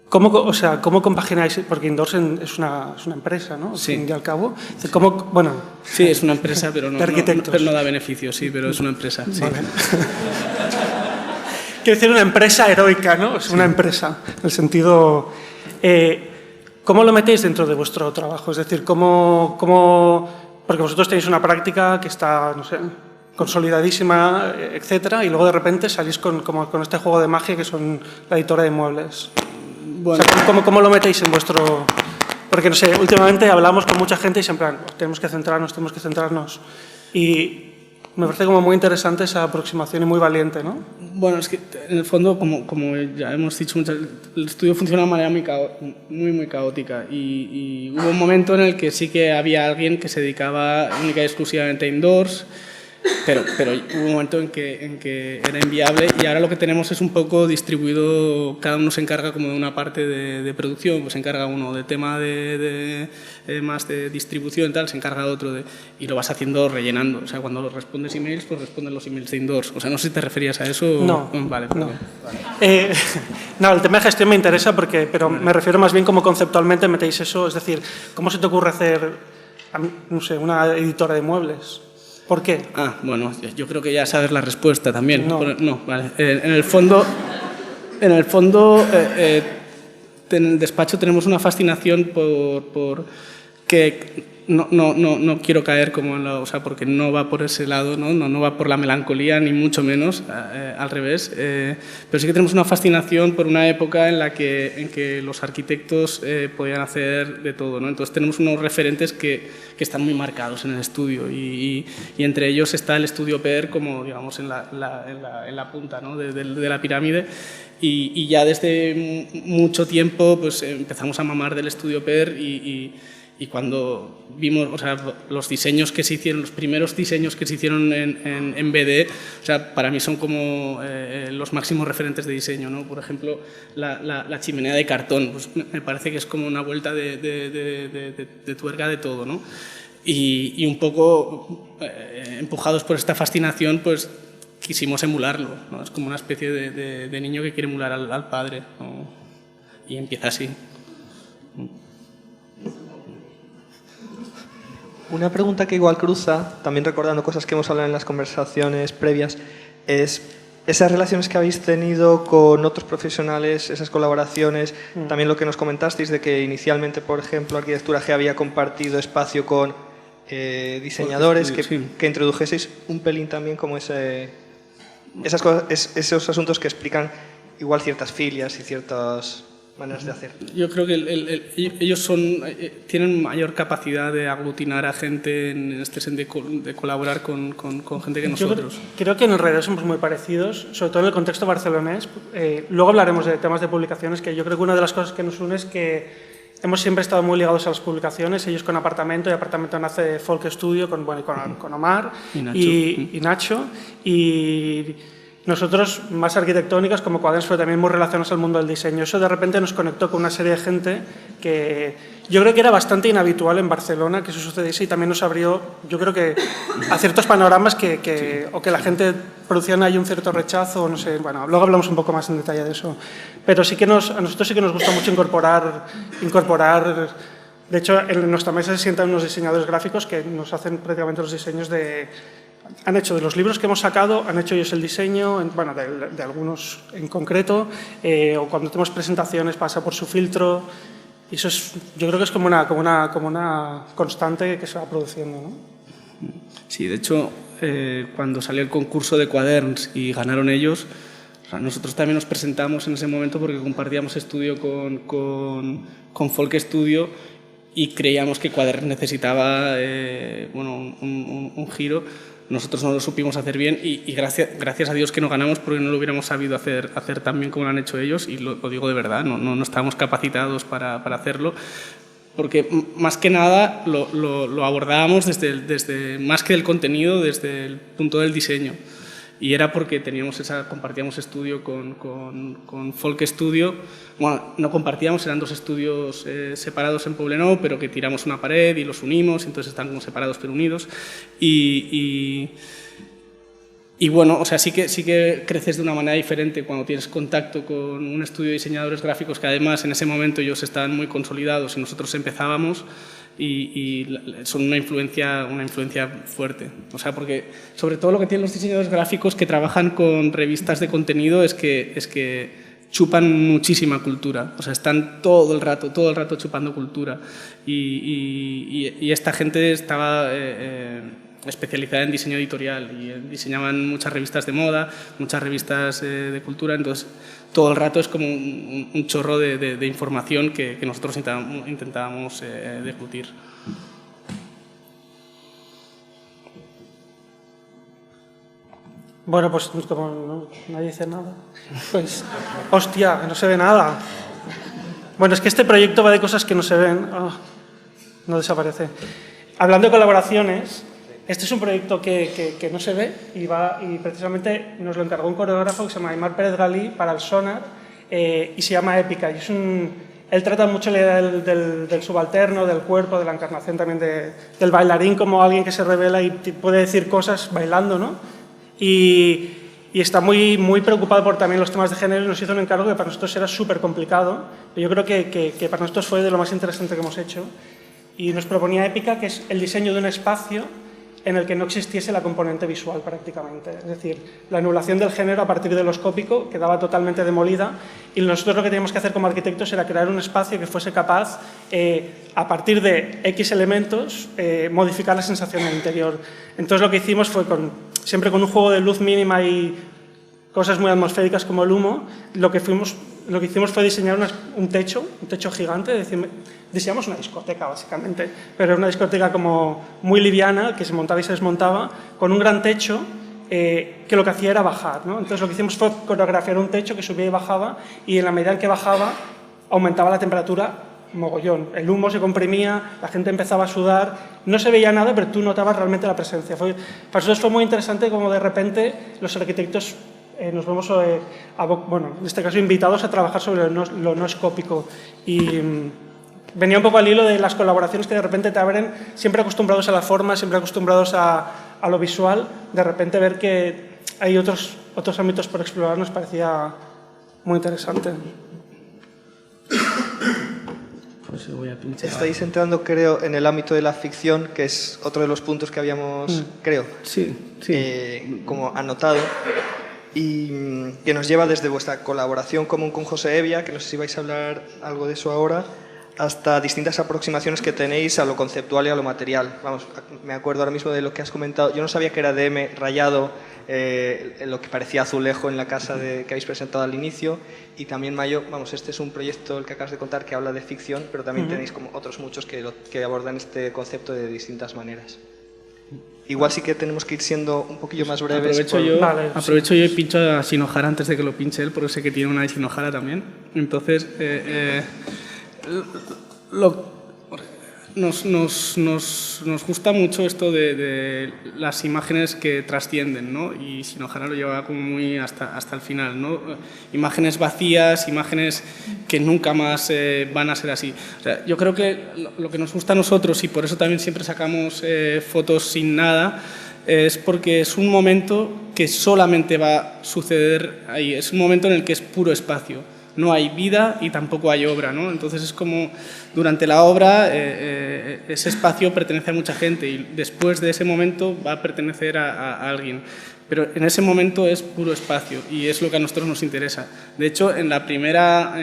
F: ¿Cómo compagináis? Porque Indoors es una empresa, ¿no?
G: Sí.
F: Al fin y al cabo. Bueno,
G: sí, es una empresa, pero no da beneficios, sí, pero es una empresa. Sí.
F: Vale. Quiero decir una empresa heroica, ¿no? Es una empresa, en el sentido... ¿Cómo lo metéis dentro de vuestro trabajo? Es decir, porque vosotros tenéis una práctica que está, no sé, consolidadísima, etcétera, y luego de repente salís con este juego de magia que son la editora de muebles. Bueno. O sea, ¿cómo lo metéis en vuestro...? Porque, no sé, últimamente hablamos con mucha gente y siempre tenemos que centrarnos. Y Me parece como muy interesante esa aproximación y muy valiente, ¿no?
G: Bueno, es que en el fondo, como ya hemos dicho muchas veces, el estudio funciona de manera muy caótica y hubo un momento en el que sí que había alguien que se dedicaba única y exclusivamente a indoors, pero hubo un momento en que era inviable y ahora lo que tenemos es un poco distribuido, cada uno se encarga como de una parte de producción, pues se encarga uno de tema más de distribución y tal, se encarga otro y lo vas haciendo rellenando, o sea, cuando respondes emails, pues responden los emails de indoors, o sea, no sé si te referías a eso.
F: No,
G: vale,
F: no. Vale. No, el tema de gestión me interesa pero me refiero más bien como conceptualmente metéis eso, es decir, ¿cómo se te ocurre hacer, no sé, una editora de muebles? ¿Por qué?
G: Bueno, yo creo que ya sabes la respuesta también.
F: No,
G: vale. En el fondo, en el despacho tenemos una fascinación por que no quiero caer como o sea, porque no va por ese lado, no va por la melancolía ni mucho menos, al revés, pero sí que tenemos una fascinación por una época en que los arquitectos podían hacer de todo, ¿no? Entonces tenemos unos referentes que están muy marcados en el estudio y entre ellos está el estudio PER como, digamos, en la punta, ¿no? de la pirámide. Y ya desde mucho tiempo pues empezamos a mamar del estudio PER y cuando vimos, o sea, los diseños que se hicieron, los primeros diseños que se hicieron en BD, o sea, para mí son como los máximos referentes de diseño, ¿no? Por ejemplo, la chimenea de cartón, pues me parece que es como una vuelta de tuerca de todo, ¿no? Y un poco empujados por esta fascinación, pues quisimos emularlo, ¿no? Es como una especie de niño que quiere emular al padre, ¿no? Y empieza así.
H: Una pregunta que igual cruza, también recordando cosas que hemos hablado en las conversaciones previas, es esas relaciones que habéis tenido con otros profesionales, esas colaboraciones, también lo que nos comentasteis de que inicialmente, por ejemplo, Arquitectura G había compartido espacio con diseñadores, que introdujeseis un pelín también como esas cosas, esos asuntos que explican igual ciertas filias y ciertas maneras de hacer.
G: Yo creo que ellos tienen mayor capacidad de aglutinar a gente en este sentido, de colaborar con gente que nosotros.
F: Yo creo que en realidad somos muy parecidos, sobre todo en el contexto barcelonés. Luego hablaremos de temas de publicaciones, que yo creo que una de las cosas que nos une es que hemos siempre estado muy ligados a las publicaciones, ellos con Apartamento, y Apartamento nace Folk Studio con Omar y Nacho. Y nosotros, más arquitectónicas, como Quaderns, pero también muy relacionados al mundo del diseño. Eso de repente nos conectó con una serie de gente que yo creo que era bastante inhabitual en Barcelona que eso sucediese y también nos abrió, yo creo que a ciertos panoramas o que la gente producían ahí un cierto rechazo, no sé, bueno, luego hablamos un poco más en detalle de eso. Pero sí que a nosotros sí que nos gusta mucho incorporar. De hecho, en nuestra mesa se sientan unos diseñadores gráficos que nos hacen prácticamente los diseños han hecho de los libros que hemos sacado, han hecho ellos el diseño, bueno, de algunos en concreto, o cuando tenemos presentaciones pasa por su filtro, y eso yo creo que es como una constante que se va produciendo, ¿no?
G: Sí, de hecho, cuando salió el concurso de Quaderns y ganaron ellos, o sea, nosotros también nos presentamos en ese momento porque compartíamos estudio con Folk Studio y creíamos que Quaderns necesitaba un giro. Nosotros no lo supimos hacer bien y gracias a Dios que no ganamos porque no lo hubiéramos sabido hacer tan bien como lo han hecho ellos y lo digo de verdad, no estábamos capacitados para hacerlo porque más que nada lo abordábamos desde más que del contenido, desde el punto del diseño y era porque compartíamos estudio con Folk Studio. Bueno, no compartíamos, eran dos estudios separados en Poblenou, pero que tiramos una pared y los unimos, entonces están como separados pero unidos. Y bueno, o sea, sí que creces de una manera diferente cuando tienes contacto con un estudio de diseñadores gráficos que además en ese momento ellos estaban muy consolidados y nosotros empezábamos. Y son una influencia fuerte. O sea, porque sobre todo lo que tienen los diseñadores gráficos que trabajan con revistas de contenido es que chupan muchísima cultura. O sea, están todo el rato chupando cultura. Y esta gente estaba especializada en diseño editorial y diseñaban muchas revistas de moda, muchas revistas de cultura, entonces todo el rato es como un chorro de información que nosotros intentábamos deglutir.
F: Bueno, pues como nadie dice nada, pues, hostia, que no se ve nada. Bueno, es que este proyecto va de cosas que no se ven. Oh, no desaparece. Hablando de colaboraciones, este es un proyecto que no se ve y precisamente nos lo encargó un coreógrafo que se llama Aymar Pérez Galí para el Sonar y se llama Épica. Y él trata mucho la idea del subalterno, del cuerpo, de la encarnación también del bailarín como alguien que se revela y puede decir cosas bailando, ¿no? Y está muy preocupado por también los temas de género y nos hizo un encargo que para nosotros era súper complicado, pero yo creo que para nosotros fue de lo más interesante que hemos hecho. Y nos proponía Épica, que es el diseño de un espacio en el que no existiese la componente visual prácticamente. Es decir, la anulación del género a partir de lo escópico quedaba totalmente demolida y nosotros lo que teníamos que hacer como arquitectos era crear un espacio que fuese capaz, a partir de X elementos, modificar la sensación del interior. Entonces lo que hicimos fue, siempre con un juego de luz mínima y cosas muy atmosféricas como el humo, lo que hicimos fue diseñar un techo gigante, es decir, diseñamos una discoteca básicamente, pero era una discoteca como muy liviana, que se montaba y se desmontaba, con un gran techo que lo que hacía era bajar, ¿no? Entonces lo que hicimos fue coreografiar un techo que subía y bajaba, y en la medida en que bajaba aumentaba la temperatura mogollón. El humo se comprimía, la gente empezaba a sudar, no se veía nada, pero tú notabas realmente la presencia. Para nosotros fue muy interesante como de repente los arquitectos nos vemos, bueno, en este caso invitados a trabajar sobre lo no escópico y venía un poco al hilo de las colaboraciones que de repente te abren, siempre acostumbrados a la forma, siempre acostumbrados a lo visual, de repente ver que hay otros ámbitos por explorar nos parecía muy interesante.
G: Pues voy a pinchar.
H: Estáis entrando, creo, en el ámbito de la ficción, que es otro de los puntos que habíamos, creo, como anotado. Y que nos lleva desde vuestra colaboración común con José Evia, que no sé si vais a hablar algo de eso ahora, hasta distintas aproximaciones que tenéis a lo conceptual y a lo material. Vamos, me acuerdo ahora mismo de lo que has comentado. Yo no sabía que era DM rayado, lo que parecía azulejo en la casa que habéis presentado al inicio. Y también Mayo, vamos, este es un proyecto, el que acabas de contar, que habla de ficción, pero también tenéis como otros muchos que abordan este concepto de distintas maneras. Igual sí que tenemos que ir siendo un poquillo más breves.
G: Aprovecho yo y pincho a Shinohara antes de que lo pinche él, porque sé que tiene una de Shinohara también. Entonces, nos gusta mucho esto de las imágenes que trascienden, ¿no? Y Shinohara lo lleva como muy hasta el final, ¿no? Imágenes vacías, imágenes que nunca más van a ser así. O sea, yo creo que lo que nos gusta a nosotros, y por eso también siempre sacamos fotos sin nada, es porque es un momento que solamente va a suceder ahí. Es un momento en el que es puro espacio. No hay vida y tampoco hay obra, ¿no? Entonces es como durante la obra ese espacio pertenece a mucha gente y después de ese momento va a pertenecer a alguien. Pero en ese momento es puro espacio y es lo que a nosotros nos interesa. De hecho, en la primera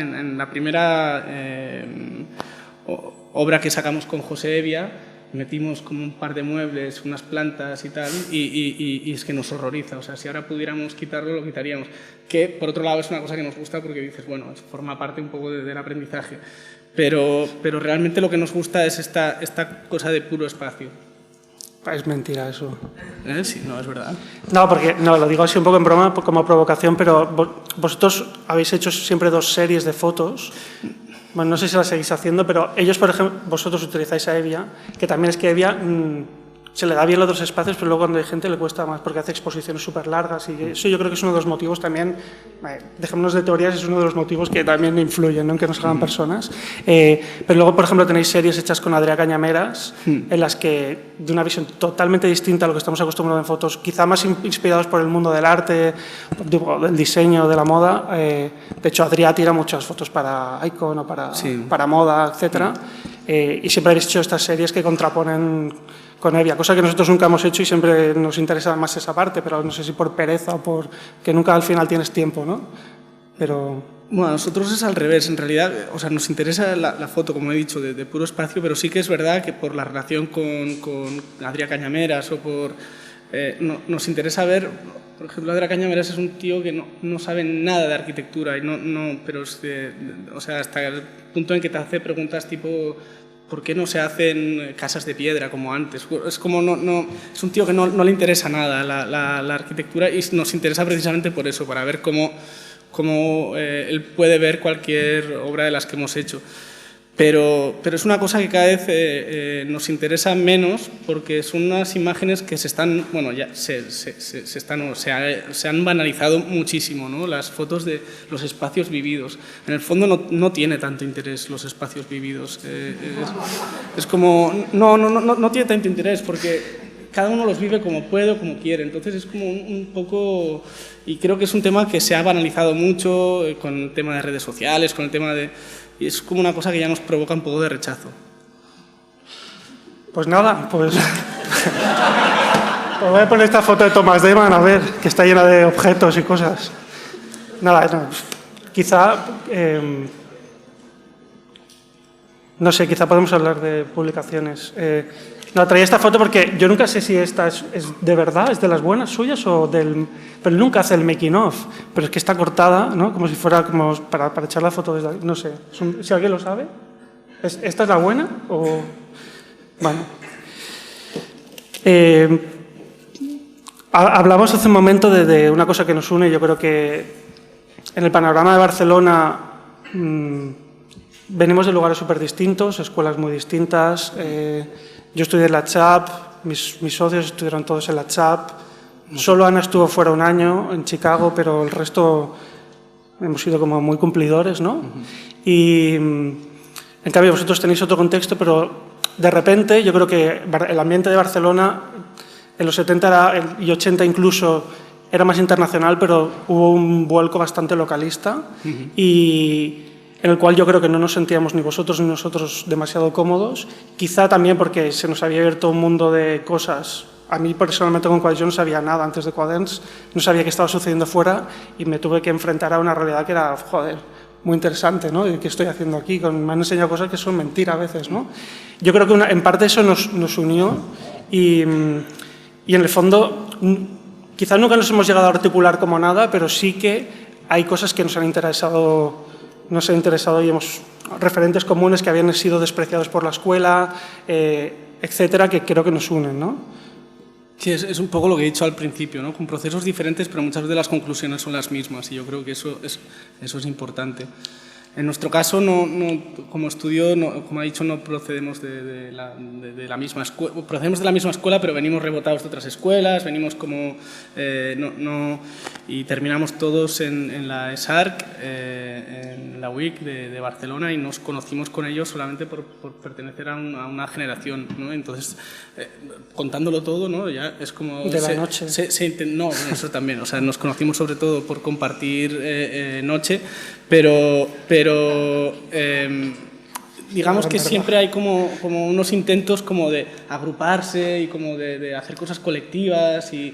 G: obra que sacamos con José Evia, metimos como un par de muebles, unas plantas y tal, y es que nos horroriza. O sea, si ahora pudiéramos quitarlo, lo quitaríamos. Que, por otro lado, es una cosa que nos gusta porque dices, bueno, forma parte un poco del aprendizaje. Pero realmente lo que nos gusta es esta cosa de puro espacio.
F: Es mentira eso.
G: Sí, no, es verdad.
F: No, porque lo digo así un poco en broma, como provocación, pero vosotros habéis hecho siempre 2 series de fotos. Bueno, no sé si la seguís haciendo, pero ellos, por ejemplo, vosotros utilizáis a Evia, que también es que Evia se le da bien los otros espacios, pero luego cuando hay gente le cuesta más porque hace exposiciones súper largas y eso yo creo que es uno de los motivos también, dejémonos de teorías, es uno de los motivos que también influyen, ¿no?, en que nos hagan personas. Pero luego, por ejemplo, tenéis series hechas con Adrià Cañameras, en las que, de una visión totalmente distinta a lo que estamos acostumbrados en fotos, quizá más inspirados por el mundo del arte, del diseño, de la moda. De hecho, Adrià tira muchas fotos para Icon o para moda, etc. Y siempre habéis hecho estas series que contraponen con Evia, cosa que nosotros nunca hemos hecho y siempre nos interesa más esa parte, pero no sé si por pereza o por que nunca al final tienes tiempo, ¿no? Pero...
G: Bueno, a nosotros es al revés, en realidad, o sea, nos interesa la foto, como he dicho, de puro espacio, pero sí que es verdad que por la relación con Adrià Cañameras o por... nos interesa ver, por ejemplo, Adrià Cañameras es un tío que no sabe nada de arquitectura, pero o sea, hasta el punto en que te hace preguntas tipo... ¿por qué no se hacen casas de piedra como antes? Es como es un tío que no le interesa nada la arquitectura y nos interesa precisamente por eso, para ver cómo él puede ver cualquier obra de las que hemos hecho. Pero es una cosa que cada vez nos interesa menos porque son unas imágenes que se están, bueno, ya se han banalizado muchísimo, ¿no? Las fotos de los espacios vividos. En el fondo no tiene tanto interés los espacios vividos. Es como, no tiene tanto interés porque cada uno los vive como puede o como quiere. Entonces es como un poco... Y creo que es un tema que se ha banalizado mucho con el tema de redes sociales, con el tema de... Y es como una cosa que ya nos provoca un poco de rechazo.
F: Pues nada, pues... Voy a poner esta foto de Thomas Deman, a ver, que está llena de objetos y cosas. Nada, no, quizá... no sé, quizá podemos hablar de publicaciones. No, traía esta foto porque yo nunca sé si esta es de verdad, es de las buenas suyas o del... Pero nunca hace el making of, pero es que está cortada, ¿no? Como si fuera como para echar la foto desde... No sé, si alguien lo sabe. ¿Esta es la buena? O... Bueno. Hablamos hace un momento de una cosa que nos une. Yo creo que en el panorama de Barcelona venimos de lugares súper distintos, escuelas muy distintas. Yo estudié en la CHAP, mis socios estudiaron todos en la CHAP. Solo Ana estuvo fuera un año en Chicago, pero el resto hemos sido como muy cumplidores, ¿no? Y en cambio vosotros tenéis otro contexto, pero de repente yo creo que el ambiente de Barcelona en los 70 y 80 incluso era más internacional, pero hubo un vuelco bastante localista y en el cual yo creo que no nos sentíamos ni vosotros ni nosotros demasiado cómodos, quizá también porque se nos había abierto un mundo de cosas. A mí personalmente con Quaderns yo no sabía nada antes de Quaderns, no sabía qué estaba sucediendo fuera y me tuve que enfrentar a una realidad que era, joder, muy interesante, ¿no? ¿Qué estoy haciendo aquí? Me han enseñado cosas que son mentira a veces, ¿no? Yo creo que en parte eso nos unió y en el fondo quizá nunca nos hemos llegado a articular como nada, pero sí que hay cosas que nos han interesado y hemos referentes comunes que habían sido despreciados por la escuela, etcétera, que creo que nos unen, ¿no?
G: Sí, es un poco lo que he dicho al principio, ¿no? Con procesos diferentes, pero muchas veces las conclusiones son las mismas y yo creo que eso es importante. En nuestro caso, como estudio, como ha dicho, no procedemos de la misma escuela. Procedemos de la misma escuela, pero venimos rebotados de otras escuelas, venimos como... y terminamos todos en la ESARC, en la UIC de Barcelona, y nos conocimos con ellos solamente por pertenecer a una generación, ¿no? Entonces, contándolo todo, ¿no? Ya es como...
F: De la noche.
G: No, eso también. O sea, nos conocimos sobre todo por compartir noche, pero digamos que siempre hay como unos intentos como de agruparse y como de hacer cosas colectivas y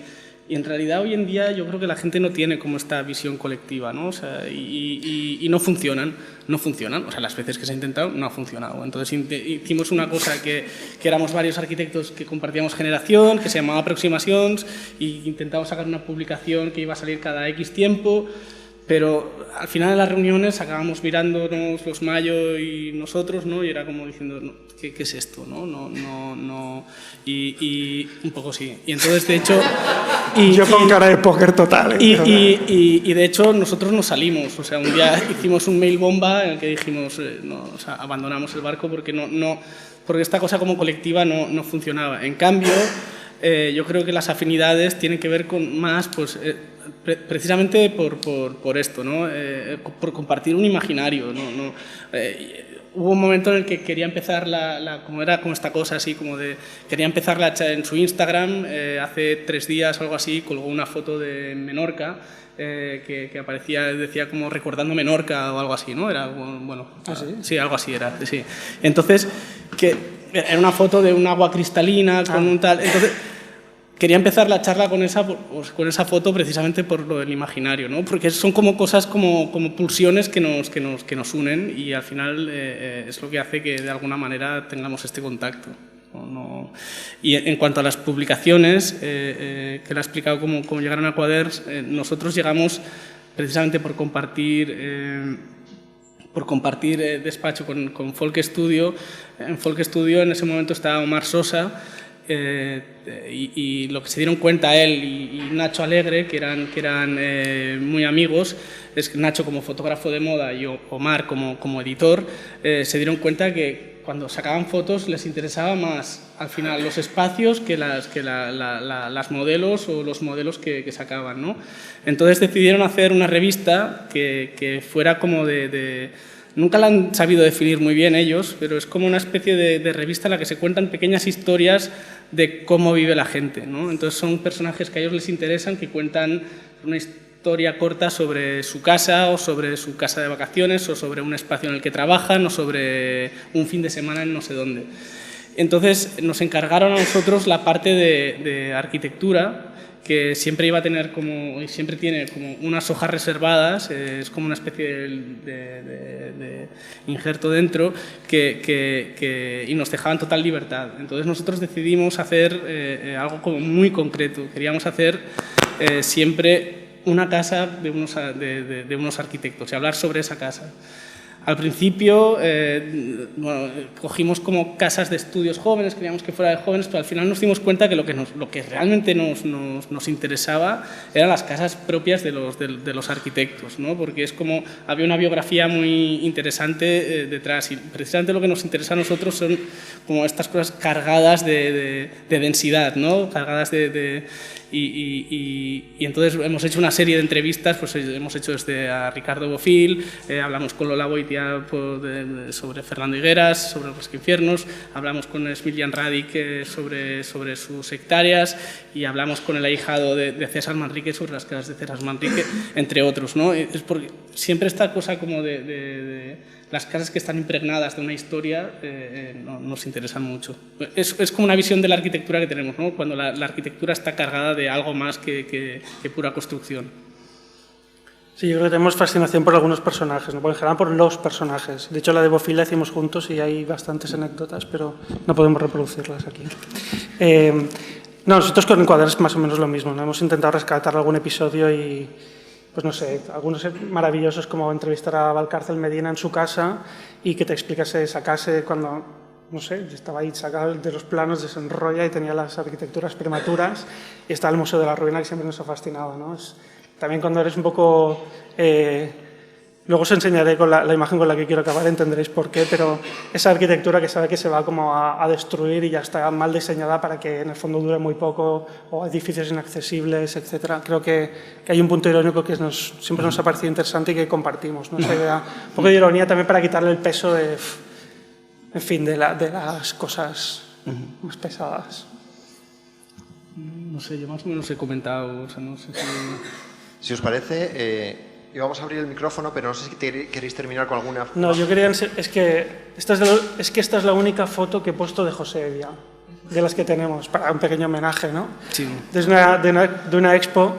G: en realidad hoy en día yo creo que la gente no tiene como esta visión colectiva, ¿no? O sea, y no funcionan, o sea, las veces que se ha intentado no ha funcionado. Entonces hicimos una cosa que éramos varios arquitectos que compartíamos generación, que se llamaba Aproximacions, y intentamos sacar una publicación que iba a salir cada X tiempo. Pero al final de las reuniones acabamos mirándonos los Mayo y nosotros, ¿no? Y era como diciendo, no, ¿qué es esto? No. Y un poco sí. Y entonces, de hecho...
F: Yo con cara de póker total.
G: Y de hecho, nosotros nos salimos. O sea, un día hicimos un mail bomba en el que dijimos, o sea, abandonamos el barco porque porque esta cosa como colectiva no funcionaba. En cambio, yo creo que las afinidades tienen que ver con más, pues... precisamente por esto, ¿no? Por compartir un imaginario, ¿no? Hubo un momento en el que quería empezar como era como esta cosa así, como de quería empezarla en su Instagram, hace 3 días o algo así, colgó una foto de Menorca que aparecía, decía como recordando Menorca o algo así, ¿no? Era, bueno,
F: ¿Ah, sí?
G: Sí, algo así era, sí. Entonces, que era una foto de un agua cristalina con un tal... Entonces, quería empezar la charla con esa foto precisamente por lo del imaginario, ¿no? Porque son como cosas, como pulsiones que nos unen y al final es lo que hace que de alguna manera tengamos este contacto. Y en cuanto a las publicaciones, que le he explicado cómo llegaron a Quaderns, nosotros llegamos precisamente por compartir compartir despacho con Folk Studio. En Folk Studio en ese momento estaba Omar Sosa, y lo que se dieron cuenta él y Nacho Alegre, que eran muy amigos, es que Nacho como fotógrafo de moda y Omar como editor, se dieron cuenta que cuando sacaban fotos les interesaba más al final los espacios que las modelos o los modelos que sacaban, ¿no? Entonces decidieron hacer una revista que fuera como nunca la han sabido definir muy bien ellos, pero es como una especie de revista en la que se cuentan pequeñas historias de cómo vive la gente, ¿no? Entonces son personajes que a ellos les interesan, que cuentan una historia corta sobre su casa o sobre su casa de vacaciones o sobre un espacio en el que trabajan o sobre un fin de semana en no sé dónde. Entonces nos encargaron a nosotros la parte de arquitectura, que siempre iba a tener y siempre tiene como unas hojas reservadas, es como una especie de injerto dentro y nos dejaban total libertad. Entonces nosotros decidimos hacer algo como muy concreto. Queríamos hacer siempre una casa de unos arquitectos y hablar sobre esa casa. Al principio cogimos como casas de estudios jóvenes, queríamos que fuera de jóvenes, pero al final nos dimos cuenta que lo que realmente nos interesaba eran las casas propias de los arquitectos, ¿no? Porque es como había una biografía muy interesante detrás, y precisamente lo que nos interesa a nosotros son como estas cosas cargadas de densidad, ¿no? Cargadas y entonces hemos hecho una serie de entrevistas, pues hemos hecho desde a Ricardo Bofill, hablamos con Lola Boitia sobre Fernando Higueras, sobre los infiernos, hablamos con Smiljan Radic sobre sus hectáreas, y hablamos con el ahijado de César Manrique sobre las casas de César Manrique, entre otros, ¿no? Es porque siempre esta cosa como de las casas que están impregnadas de una historia nos interesan mucho. Es como una visión de la arquitectura que tenemos, ¿no? Cuando la arquitectura está cargada de algo más que pura construcción.
F: Sí, yo creo que tenemos fascinación por algunos personajes, ¿no? En general por los personajes. De hecho, la de Bofill la hicimos juntos y hay bastantes anécdotas, pero no podemos reproducirlas aquí. No, nosotros con Encuadrar es más o menos lo mismo, ¿no? Hemos intentado rescatar algún episodio y, pues no sé, algunos maravillosos, como entrevistar a Valcárcel Medina en su casa y que te explicase esa casa cuando, no sé, yo estaba ahí sacado de los planos, desenrolla y tenía las arquitecturas prematuras, y está el Museo de la Ruina, que siempre nos ha fascinado, ¿no? También cuando eres un poco... luego os enseñaré con la imagen con la que quiero acabar, entenderéis por qué, pero esa arquitectura que sabe que se va como a destruir y ya está mal diseñada para que en el fondo dure muy poco, o edificios inaccesibles, etc. Creo que hay un punto irónico que siempre nos ha parecido interesante y que compartimos, ¿no? Esa idea, un poco de ironía también para quitarle el peso de las cosas más pesadas.
G: No sé, yo más o menos he comentado, o sea, no sé si...
D: Si os parece, íbamos a abrir el micrófono, pero no sé si queréis terminar con alguna...
F: No, yo quería... Es que esta es la única foto que he puesto de José Evia, de las que tenemos, para un pequeño homenaje, ¿no? Sí. De una expo,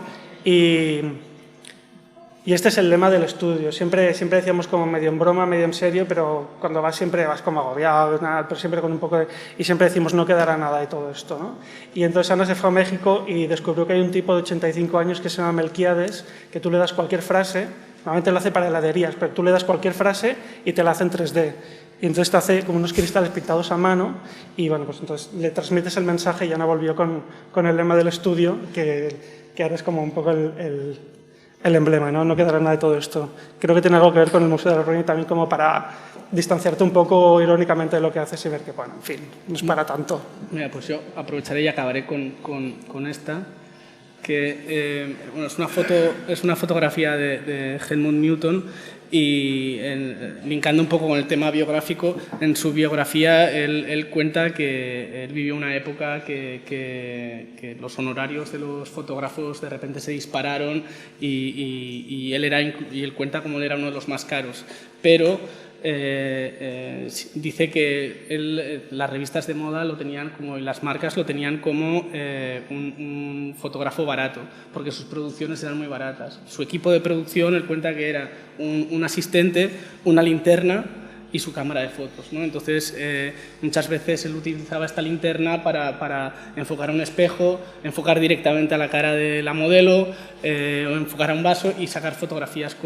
F: y este es el lema del estudio. Siempre decíamos como medio en broma, medio en serio, pero cuando siempre vas como agobiado, pero siempre con un poco de... Y siempre decimos, no quedará nada de todo esto, ¿no? Y entonces Ana se fue a México y descubrió que hay un tipo de 85 años que se llama Melquiades, que tú le das cualquier frase, normalmente lo hace para heladerías, pero tú le das cualquier frase y te la hace en 3D. Y entonces te hace como unos cristales pintados a mano y, bueno, pues entonces le transmites el mensaje, y Ana volvió con el lema del estudio, que ahora es como un poco el emblema, ¿no? No quedará nada de todo esto. Creo que tiene algo que ver con el Museo de la Ruina también, como para distanciarte un poco irónicamente de lo que haces y ver que, bueno, en fin, no es para tanto.
G: Mira, pues yo aprovecharé y acabaré con esta, que bueno, es una fotografía de Helmut Newton, y linkando un poco con el tema biográfico, en su biografía él cuenta que él vivió una época que los honorarios de los fotógrafos de repente se dispararon, y él cuenta como él era uno de los más caros, pero dice que las revistas de moda lo tenían como, y las marcas lo tenían como un fotógrafo barato, porque sus producciones eran muy baratas. Su equipo de producción, él cuenta que era un asistente, una linterna y su cámara de fotos, ¿no? Entonces, muchas veces él utilizaba esta linterna para enfocar a un espejo, enfocar directamente a la cara de la modelo, o enfocar a un vaso y sacar fotografías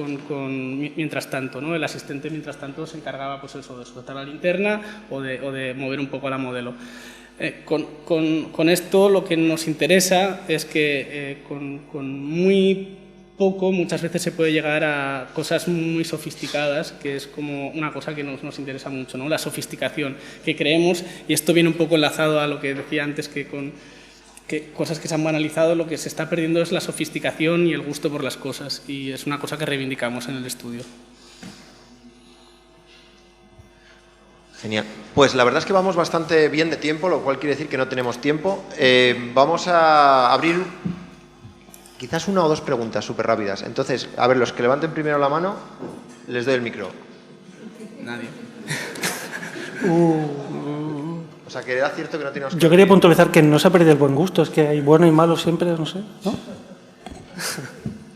G: mientras tanto, ¿no? El asistente, mientras tanto, se encargaba pues eso, de sujetar la linterna o de mover un poco a la modelo. Con esto lo que nos interesa es que con muy poco muchas veces se puede llegar a cosas muy sofisticadas, que es como una cosa que nos interesa mucho, ¿no? La sofisticación que creemos, y esto viene un poco enlazado a lo que decía antes, que cosas que se han banalizado, lo que se está perdiendo es la sofisticación y el gusto por las cosas, y es una cosa que reivindicamos en el estudio.
D: Genial. Pues la verdad es que vamos bastante bien de tiempo, lo cual quiere decir que no tenemos tiempo. Vamos a abrir quizás una o dos preguntas súper rápidas. Entonces, a ver, los que levanten primero la mano, les doy el micro.
G: Nadie.
D: O sea, que era cierto que no teníamos...
F: Yo quería puntualizar que no se ha perdido el buen gusto, es que hay bueno y malo siempre, no sé, ¿no?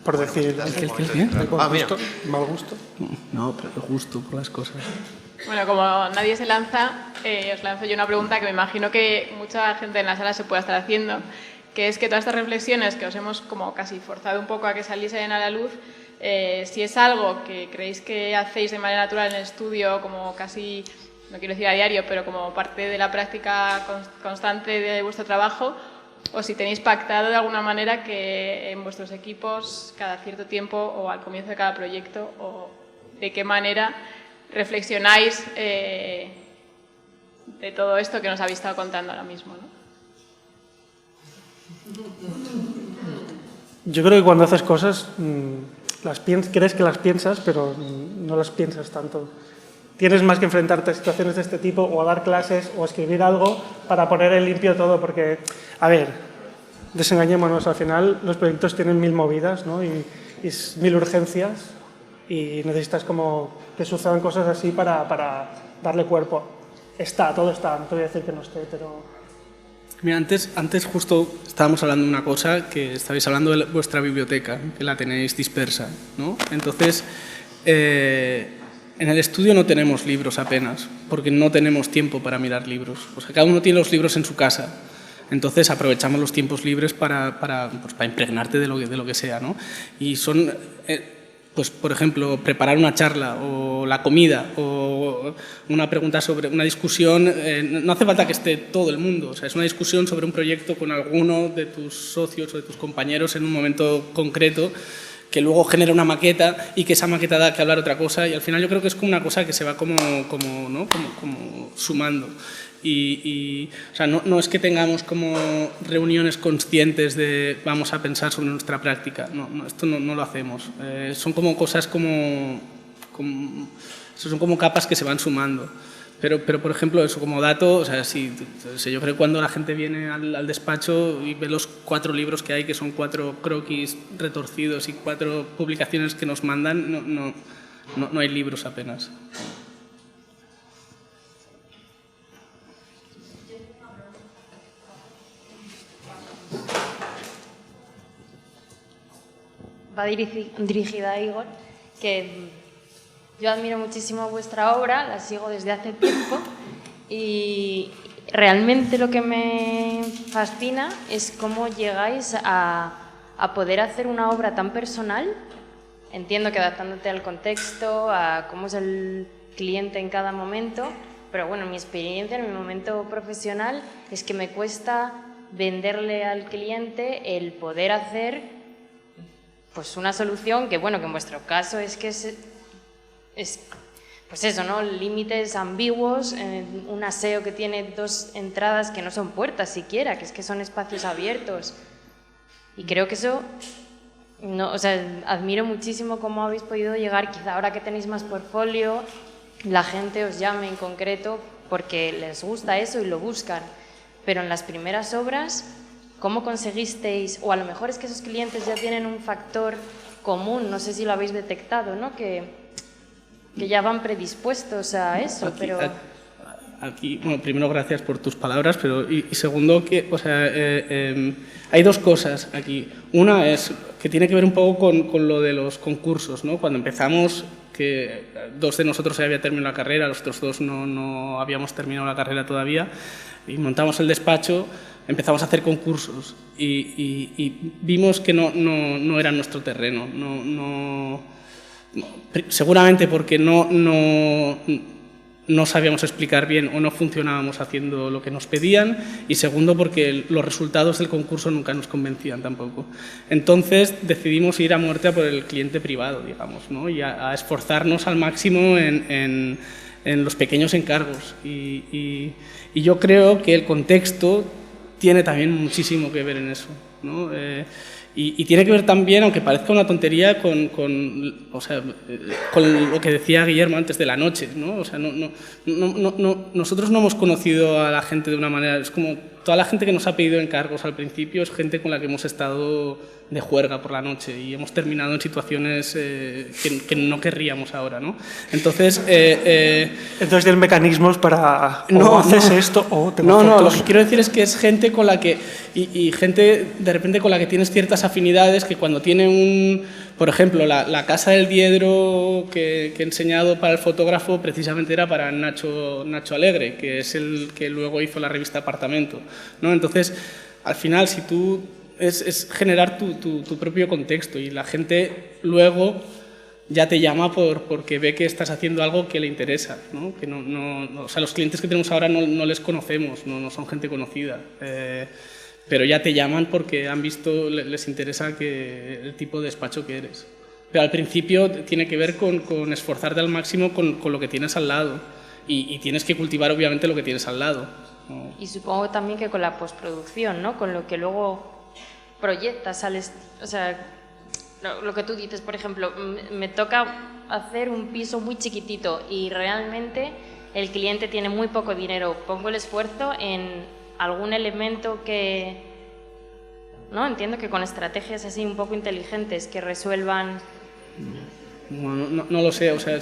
F: Por decir...
D: Ah, mira.
F: Mal gusto.
G: No, pero el gusto por las cosas.
I: Bueno, como nadie se lanza, os lanzo yo una pregunta que me imagino que mucha gente en la sala se pueda estar haciendo, que es que todas estas reflexiones que os hemos como casi forzado un poco a que saliesen a la luz, si es algo que creéis que hacéis de manera natural en el estudio, como casi, no quiero decir a diario, pero como parte de la práctica constante de vuestro trabajo, o si tenéis pactado de alguna manera que en vuestros equipos cada cierto tiempo o al comienzo de cada proyecto, o de qué manera reflexionáis de todo esto que nos habéis estado contando ahora mismo, ¿no?
F: Yo creo que cuando haces cosas, crees que las piensas, pero no las piensas tanto. Tienes más que enfrentarte a situaciones de este tipo, o a dar clases, o a escribir algo, para poner en limpio todo, porque, a ver, desengañémonos, al final los proyectos tienen 1000 movidas, ¿no? y 1000 urgencias, y necesitas como que sucedan cosas así para darle cuerpo. Todo está, no te voy a decir que no esté, pero...
G: Mira, antes justo estábamos hablando de una cosa, que estabais hablando de vuestra biblioteca, que la tenéis dispersa, ¿no? Entonces, en el estudio no tenemos libros apenas, porque no tenemos tiempo para mirar libros. O sea, cada uno tiene los libros en su casa. Entonces aprovechamos los tiempos libres para impregnarte de lo que sea, ¿no? Y son... pues, por ejemplo, preparar una charla o la comida o una pregunta sobre una discusión, no hace falta que esté todo el mundo, o sea, es una discusión sobre un proyecto con alguno de tus socios o de tus compañeros en un momento concreto que luego genera una maqueta y que esa maqueta da que hablar otra cosa, y al final yo creo que es como una cosa que se va como sumando. O sea, no es que tengamos como reuniones conscientes de vamos a pensar sobre nuestra práctica, esto no lo hacemos. Son como cosas son como capas que se van sumando. Pero por ejemplo, eso como dato, o sea, yo creo que cuando la gente viene al despacho y ve los 4 libros que hay, que son 4 croquis retorcidos y 4 publicaciones que nos mandan, no hay libros apenas.
J: Va dirigida a Igor, que yo admiro muchísimo vuestra obra, la sigo desde hace tiempo, y realmente lo que me fascina es cómo llegáis a poder hacer una obra tan personal, entiendo que adaptándote al contexto, a cómo es el cliente en cada momento, pero bueno, mi experiencia en mi momento profesional es que me cuesta venderle al cliente el poder hacer pues una solución que, bueno, que en vuestro caso es que es pues eso, ¿no? Límites ambiguos, un aseo que tiene 2 entradas que no son puertas siquiera, que es que son espacios abiertos. Y creo que eso, o sea, admiro muchísimo cómo habéis podido llegar, quizá ahora que tenéis más portfolio, la gente os llame en concreto porque les gusta eso y lo buscan. Pero en las primeras obras, ¿cómo conseguisteis? O a lo mejor es que esos clientes ya tienen un factor común, no sé si lo habéis detectado, ¿no? Que ya van predispuestos a eso, pero...
G: Aquí, bueno, primero gracias por tus palabras, pero y segundo, que, o sea, hay 2 cosas aquí. Una es que tiene que ver un poco con lo de los concursos, ¿no? Cuando empezamos, que 2 de nosotros ya había terminado la carrera, los otros 2 no habíamos terminado la carrera todavía, y montamos el despacho, empezamos a hacer concursos y vimos que no era nuestro terreno. Seguramente porque no sabíamos explicar bien o no funcionábamos haciendo lo que nos pedían, y segundo porque los resultados del concurso nunca nos convencían tampoco. Entonces decidimos ir a muerte a por el cliente privado, digamos, ¿no? Y a esforzarnos al máximo en los pequeños encargos. Y yo creo que el contexto tiene también muchísimo que ver en eso, ¿no? Y tiene que ver también, aunque parezca una tontería, con lo que decía Guillermo antes de la noche, ¿no? O sea, nosotros no hemos conocido a la gente de una manera... Es como toda la gente que nos ha pedido encargos al principio es gente con la que hemos estado de juerga por la noche y hemos terminado en situaciones que no querríamos ahora, ¿no? Entonces...
F: Entonces tienes mecanismos para... o haces esto o te
G: No, lo que quiero decir es que es gente con la que... Y gente, de repente, con la que tienes ciertas afinidades que cuando tiene por ejemplo, la Casa del Diedro que he enseñado para el fotógrafo precisamente era para Nacho Alegre, que es el que luego hizo la revista Apartamento, ¿no? Entonces, al final, si tú... Es generar tu propio contexto y la gente luego ya te llama porque ve que estás haciendo algo que le interesa, ¿no? Que o sea, los clientes que tenemos ahora no les conocemos, no son gente conocida, pero ya te llaman porque han visto, les interesa el tipo de despacho que eres. Pero al principio tiene que ver con esforzarte al máximo con lo que tienes al lado y tienes que cultivar obviamente lo que tienes al lado, ¿no?
J: Y supongo también que con la postproducción, ¿no? Con lo que luego proyectas, o sea, lo que tú dices, por ejemplo, me toca hacer un piso muy chiquitito y realmente el cliente tiene muy poco dinero, pongo el esfuerzo en algún elemento que, ¿no? Entiendo que con estrategias así un poco inteligentes que resuelvan...
G: Bueno, no lo sé, o sea,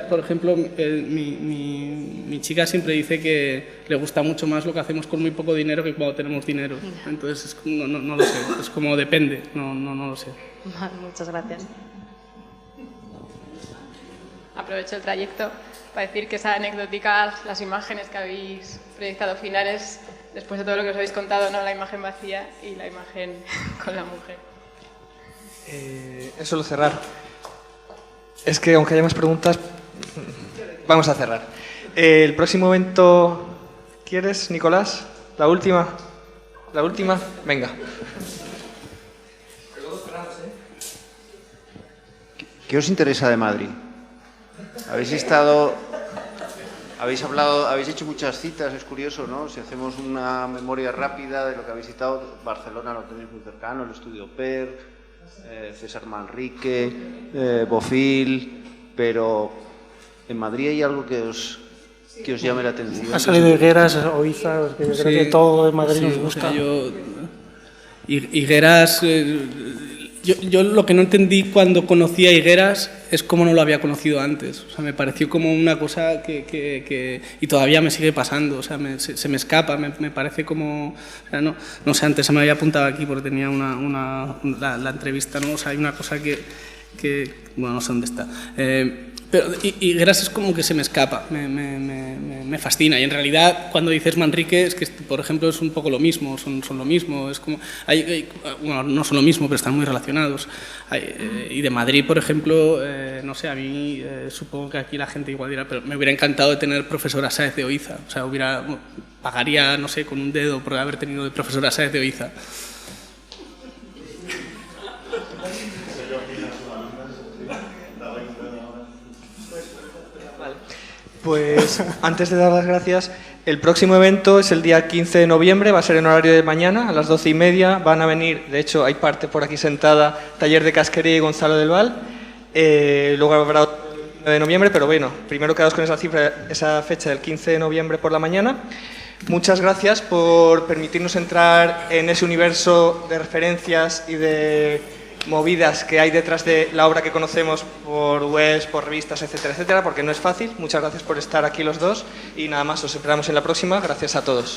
G: por ejemplo, mi chica siempre dice que le gusta mucho más lo que hacemos con muy poco dinero que cuando tenemos dinero. Entonces, no lo sé, es como depende, no lo sé.
J: Muchas gracias.
I: Aprovecho el trayecto para decir que esa anecdótica, las imágenes que habéis proyectado finales, después de todo lo que os habéis contado, ¿no? La imagen vacía y la imagen con la mujer.
H: Eso lo cerrar. Es que aunque haya más preguntas, vamos a cerrar. El próximo evento, ¿quieres, Nicolás? ¿La última? ¿La última? Venga.
K: ¿Qué os interesa de Madrid? Habéis hecho muchas citas, es curioso, ¿no? Si hacemos una memoria rápida de lo que habéis citado, Barcelona lo tenéis muy cercano, el Estudio Per, César Manrique, Bofill, pero en Madrid hay algo que os llame la atención.
F: Ha salido Higueras, Oiza, que sí, creo que todo de Madrid nos gusta.
G: O sea, Higueras, yo lo que no entendí cuando conocí a Higueras es cómo no lo había conocido antes. O sea, me pareció como una cosa que y todavía me sigue pasando. O sea, se me escapa, me parece como... O sea, no sé, antes se me había apuntado aquí porque tenía la entrevista, ¿no? O sea, hay una cosa que bueno, no sé dónde está. Pero Higueras es como que se me escapa, me fascina. Y en realidad, cuando dices Manrique, es que, por ejemplo, es un poco lo mismo, son lo mismo. Es como, bueno, no son lo mismo, pero están muy relacionados. Y de Madrid, por ejemplo, no sé, a mí supongo que aquí la gente igual dirá, pero me hubiera encantado de tener profesora Sáez de Oiza. O sea, pagaría, no sé, con un dedo por haber tenido de profesora Sáez de Oiza.
H: Pues antes de dar las gracias, el próximo evento es el día 15 de noviembre, va a ser en horario de mañana, a las 12:30. Van a venir, de hecho hay parte por aquí sentada, Taller de Casquería y Gonzalo del Val. Luego habrá otro el 29 de noviembre, pero bueno, primero quedaos con esa fecha del 15 de noviembre por la mañana. Muchas gracias por permitirnos entrar en ese universo de referencias y de movidas que hay detrás de la obra que conocemos por webs, por revistas, etcétera, etcétera, porque no es fácil. Muchas gracias por estar aquí los dos y nada más, os esperamos en la próxima. Gracias a todos.